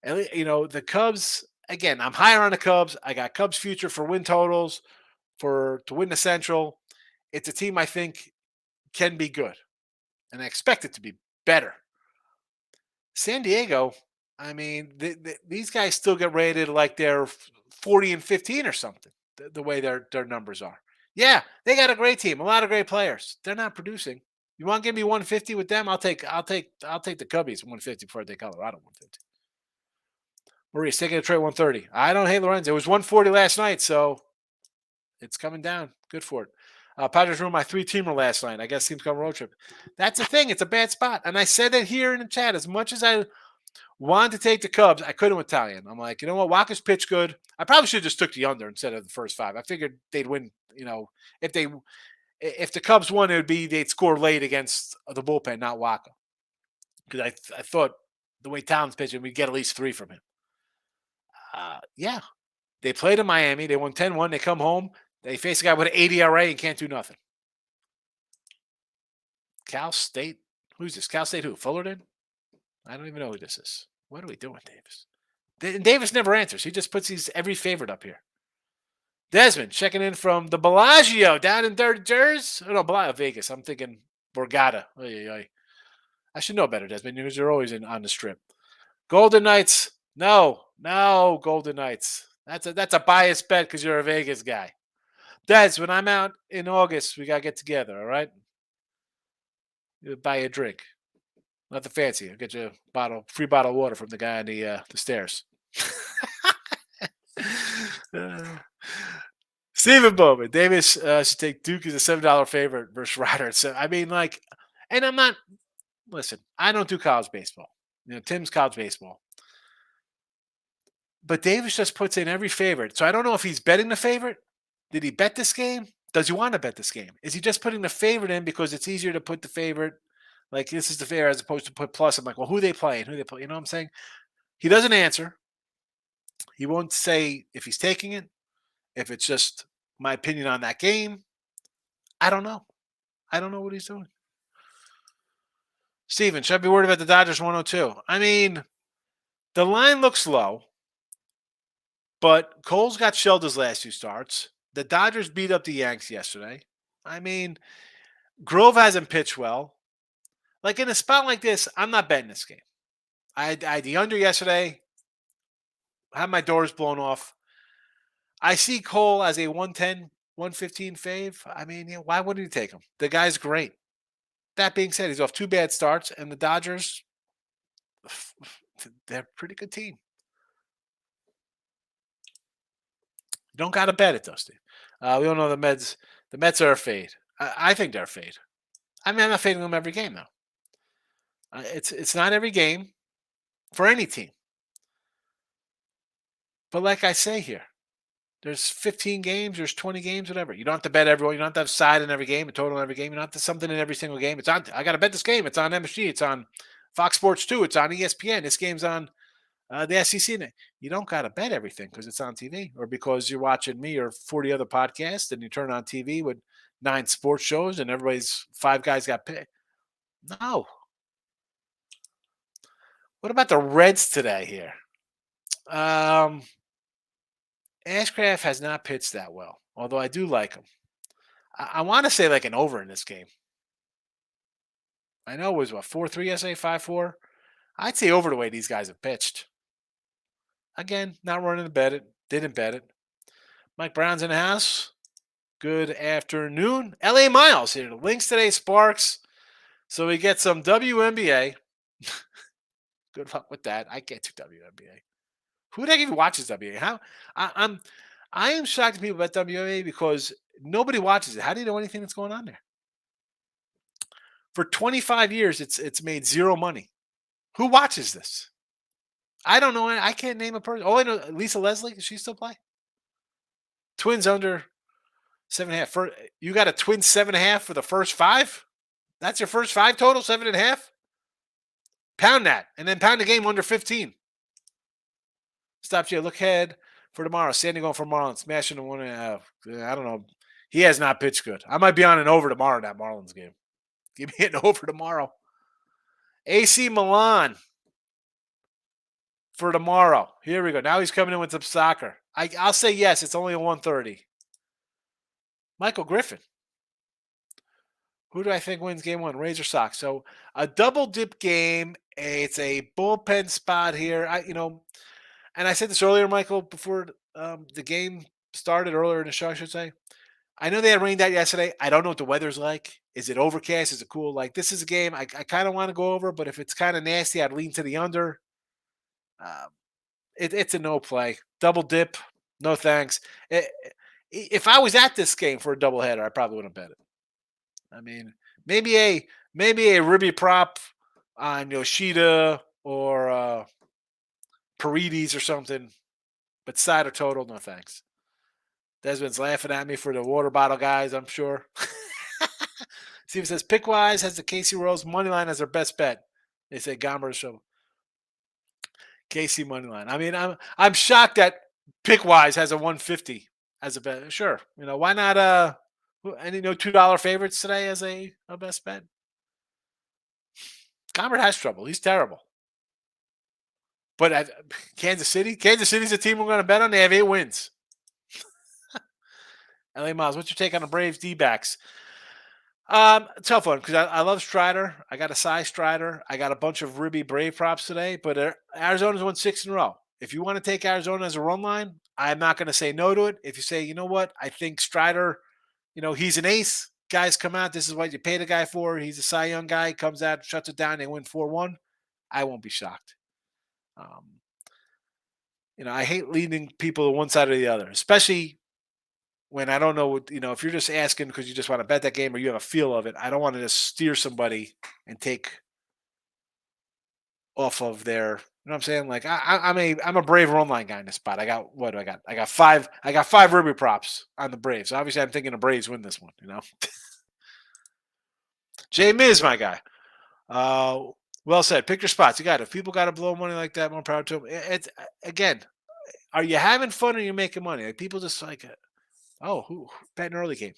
And the Cubs again. I'm higher on the Cubs. I got Cubs future for win totals to win the Central. It's a team I think can be good, and I expect it to be better. San Diego, I mean, these guys still get rated like they're 40 and 15 or something. The way their numbers are. Yeah, they got a great team, a lot of great players. They're not producing. You want to give me 150 with them? I'll take the Cubbies 150 before I take Colorado 150. Maria's taking a trade 130. I don't hate Lorenzo. It was 140 last night, so it's coming down. Good for it. Padres ruined my 3-teamer last night. I guess teams come road trip. That's the thing. It's a bad spot. And I said that here in the chat. As much as I wanted to take the Cubs, I couldn't with Italian. I'm like, you know what? Walker's pitch good. I probably should have just took the under instead of the first 5. I figured they'd win. If the Cubs won, it would be they'd score late against the bullpen, not Walker. Because I thought the way Towns pitching, we'd get at least 3 from him. Yeah. They played in Miami. They won 10-1. They come home. They face a guy with an 80 ERA and can't do nothing. Cal State. Who's this? Cal State who? Fullerton? I don't even know who this is. What are we doing, Davis? Davis never answers. He just puts every favorite up here. Desmond checking in from the Bellagio down in Jersey. Oh, no, Vegas. I'm thinking Borgata. I should know better, Desmond, because you're always on the strip. Golden Knights. No, Golden Knights. That's a biased bet because you're a Vegas guy. Des, when I'm out in August, we gotta get together, all right? Buy you a drink. Not the fancy. I'll get you a free bottle of water from the guy on the stairs. Stephen Bowman. Davis should take Duke as a $7 favorite versus Ryder. So I mean, and I'm not. Listen, I don't do college baseball. Tim's college baseball. But Davis just puts in every favorite. So I don't know if he's betting the favorite. Did he bet this game? Does he want to bet this game? Is he just putting the favorite in because it's easier to put the favorite? Like, this is the favorite as opposed to put plus. I'm like, well, who are they playing? You know what I'm saying? He doesn't answer. He won't say if he's taking it, if it's just my opinion on that game. I don't know. I don't know what he's doing. Steven, should I be worried about the Dodgers 102? I mean, the line looks low, but Cole's got shelled his last 2 starts. The Dodgers beat up the Yanks yesterday. I mean, Grove hasn't pitched well. Like, in a spot like this, I'm not betting this game. I had the under yesterday. I had my doors blown off. I see Cole as a 110, 115 fave. I mean, why wouldn't you take him? The guy's great. That being said, he's off 2 bad starts, and the Dodgers, they're a pretty good team. You don't got to bet it, though, Steve. We don't know the Mets. The Mets are a fade. I think they're a fade. I mean, I'm not fading them every game, though. It's not every game for any team. But like I say here, there's 15 games, there's 20 games, whatever. You don't have to bet everyone. You don't have to have side in every game, a total in every game. You don't have to have something in every single game. It's on. I got to bet this game. It's on MSG. It's on Fox Sports 2. It's on ESPN. This game's on the SEC. You don't got to bet everything because it's on TV or because you're watching me or 40 other podcasts and you turn on TV with 9 sports shows and everybody's 5 guys got picked. No. What about the Reds today here? Ashcraft has not pitched that well, although I do like him. I want to say like an over in this game. I know it was 4-3 yesterday, 5-4. I'd say over the way these guys have pitched. Again, not running to bet it. Didn't bet it. Mike Brown's in the house. Good afternoon. LA Miles here. The links today, Sparks. So we get some WNBA. Good luck with that. I can't do WNBA. Who the heck even watches WNBA? I am shocked at people about WNBA because nobody watches it. How do you know anything that's going on there? For 25 years, it's made zero money. Who watches this? I don't know. I can't name a person. Oh, I know Lisa Leslie. Does she still play? Twins under 7.5. You got a twin 7.5 for the first 5? That's your first 5 total, 7.5? Pound that. And then pound the game under 15. Stop you. Look ahead for tomorrow. Sandy going for Marlins. Smashing the 1.5. I don't know. He has not pitched good. I might be on an over tomorrow in that Marlins game. Give me an over tomorrow. AC Milan for tomorrow. Here we go. Now he's coming in with some soccer. I'll say yes. It's only a 1:30. Michael Griffin. Who do I think wins game 1? Rays or Sox? So a double dip game. It's a bullpen spot here. And I said this earlier, Michael, before the game started earlier in the show, I should say. I know they had rained out yesterday. I don't know what the weather's like. Is it overcast? Is it cool? Like, this is a game I kind of want to go over, but if it's kind of nasty, I'd lean to the under. It's a no play. Double dip. No thanks. If I was at this game for a doubleheader, I probably wouldn't bet it. I mean, maybe a ribby prop on Yoshida or Paredes or something, but side or total, no thanks. Desmond's laughing at me for the water bottle guys, I'm sure. Steven says Pickwise has the Casey Royals money line as their best bet. They say Gomber show. Casey money line. I mean, I'm shocked that Pickwise has a 150 as a bet. Sure, why not? Any $2 favorites today as a best bet? Gomber has trouble. He's terrible. But at Kansas City's a team we're going to bet on. They have 8 wins. LA Miles, what's your take on the Braves D-backs? Tough one because I love Strider. I got a size Strider. I got a bunch of ribby Brave props today, but Arizona's won 6 in a row. If you want to take Arizona as a run line, I'm not going to say no to it. If you say, you know what, I think Strider, he's an ace. Guys come out. This is what you pay the guy for. He's a Cy Young guy. Comes out, shuts it down. They win 4-1. I won't be shocked. I hate leading people to one side or the other, especially when I don't know what, if you're just asking because you just want to bet that game or you have a feel of it. I don't want to just steer somebody and take off of their, what I'm saying? Like I'm a Brave run line guy in this spot. I got, what do I got? I got 5 ribby props on the Braves. Obviously I'm thinking the Braves win this one, Jay Miz, my guy. Well said. Pick your spots. You got it. If people got to blow money like that, more power to them. It's again, are you having fun or are you making money? Like people just like, who bet an early game?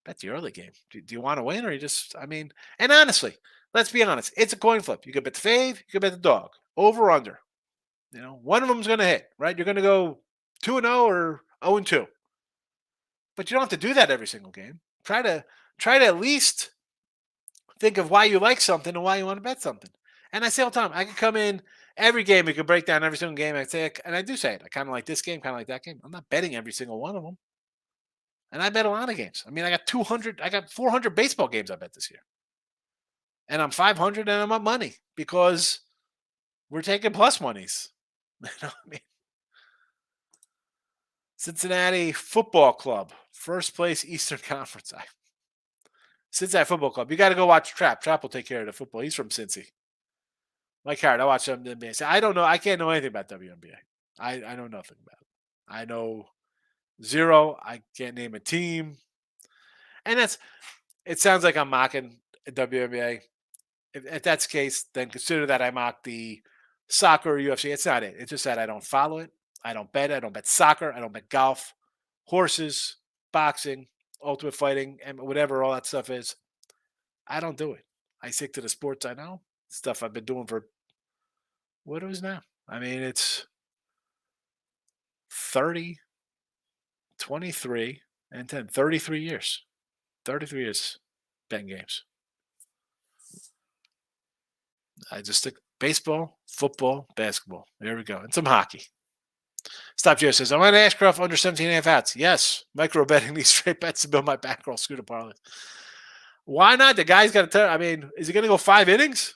Bet the early game. Do you want to win or you just? And honestly, let's be honest. It's a coin flip. You could bet the fave. You could bet the dog. Over or under. One of them's going to hit. Right? You're going to go 2-0 or 0-2. But you don't have to do that every single game. Try to at least think of why you like something and why you want to bet something. And I say all the time, I can come in every game. We could break down every single game. I say, and I do say it. I kind of like this game, kind of like that game. I'm not betting every single one of them. And I bet a lot of games. I got 400 baseball games I bet this year. And I'm 500 and I'm up money because we're taking plus monies. Cincinnati Football Club, first place Eastern Conference. Cincinnati Football Club. You got to go watch Trap. Trap will take care of the football. He's from Cincy. Mike Howard, I watch WNBA. I don't know. I can't know anything about WNBA. I know nothing about it. I know zero. I can't name a team. And it sounds like I'm mocking WNBA. If that's the case, then consider that I mock the soccer or UFC. It's not it. It's just that I don't follow it. I don't bet it. I don't bet soccer. I don't bet golf, horses, boxing, ultimate fighting, and whatever all that stuff is. I don't do it. I stick to the sports I know. Stuff I've been doing for what is now? It's 30, 23, and 10. 33 years. 33 years betting games. I just stick baseball, football, basketball. There we go. And some hockey. Stop Joe says, I'm on Ashcroft under 17.5 outs. Yes. Micro betting these straight bets to build my bankroll scooter parlay. Why not? The guy's got to turn. I mean, is he going to go 5 innings?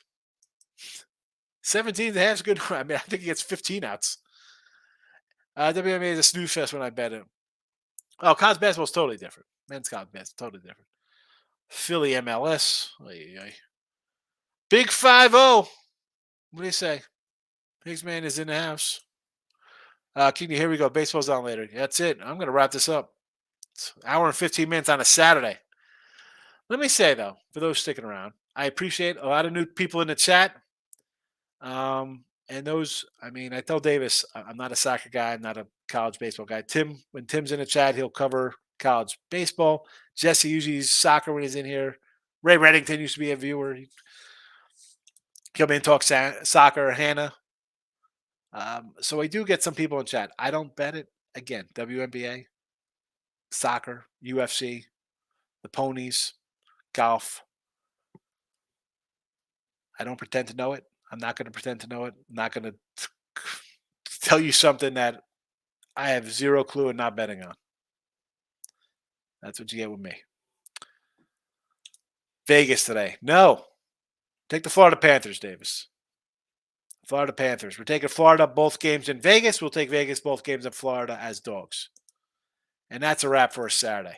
17 and a half is good. I mean, I think he gets 15 outs. WNBA is a snooze fest when I bet him. Oh, college basketball is totally different. Men's college basketball totally different. Philly MLS. Big 5-0. What do you say? Higgs man is in the house. Keeney, here we go. Baseball's on later. That's it. I'm going to wrap this up. It's an hour and 15 minutes on a Saturday. Let me say, though, for those sticking around, I appreciate a lot of new people in the chat. And those, I mean, I tell Davis, I'm not a soccer guy. I'm not a college baseball guy. When Tim's in the chat, he'll cover college baseball. Jesse usually is soccer when he's in here. Ray Reddington used to be a viewer. He'll come in and talk soccer. Hannah. So I do get some people in chat. I don't bet it. Again, WNBA, soccer, UFC, the ponies, golf. I don't pretend to know it. I'm not going to pretend to know it. I'm not going to tell you something that I have zero clue and not betting on. That's what you get with me. Vegas today. No. Take the Florida Panthers, Davis. Florida Panthers. We're taking Florida both games in Vegas. We'll take Vegas both games in Florida as dogs. And that's a wrap for a Saturday.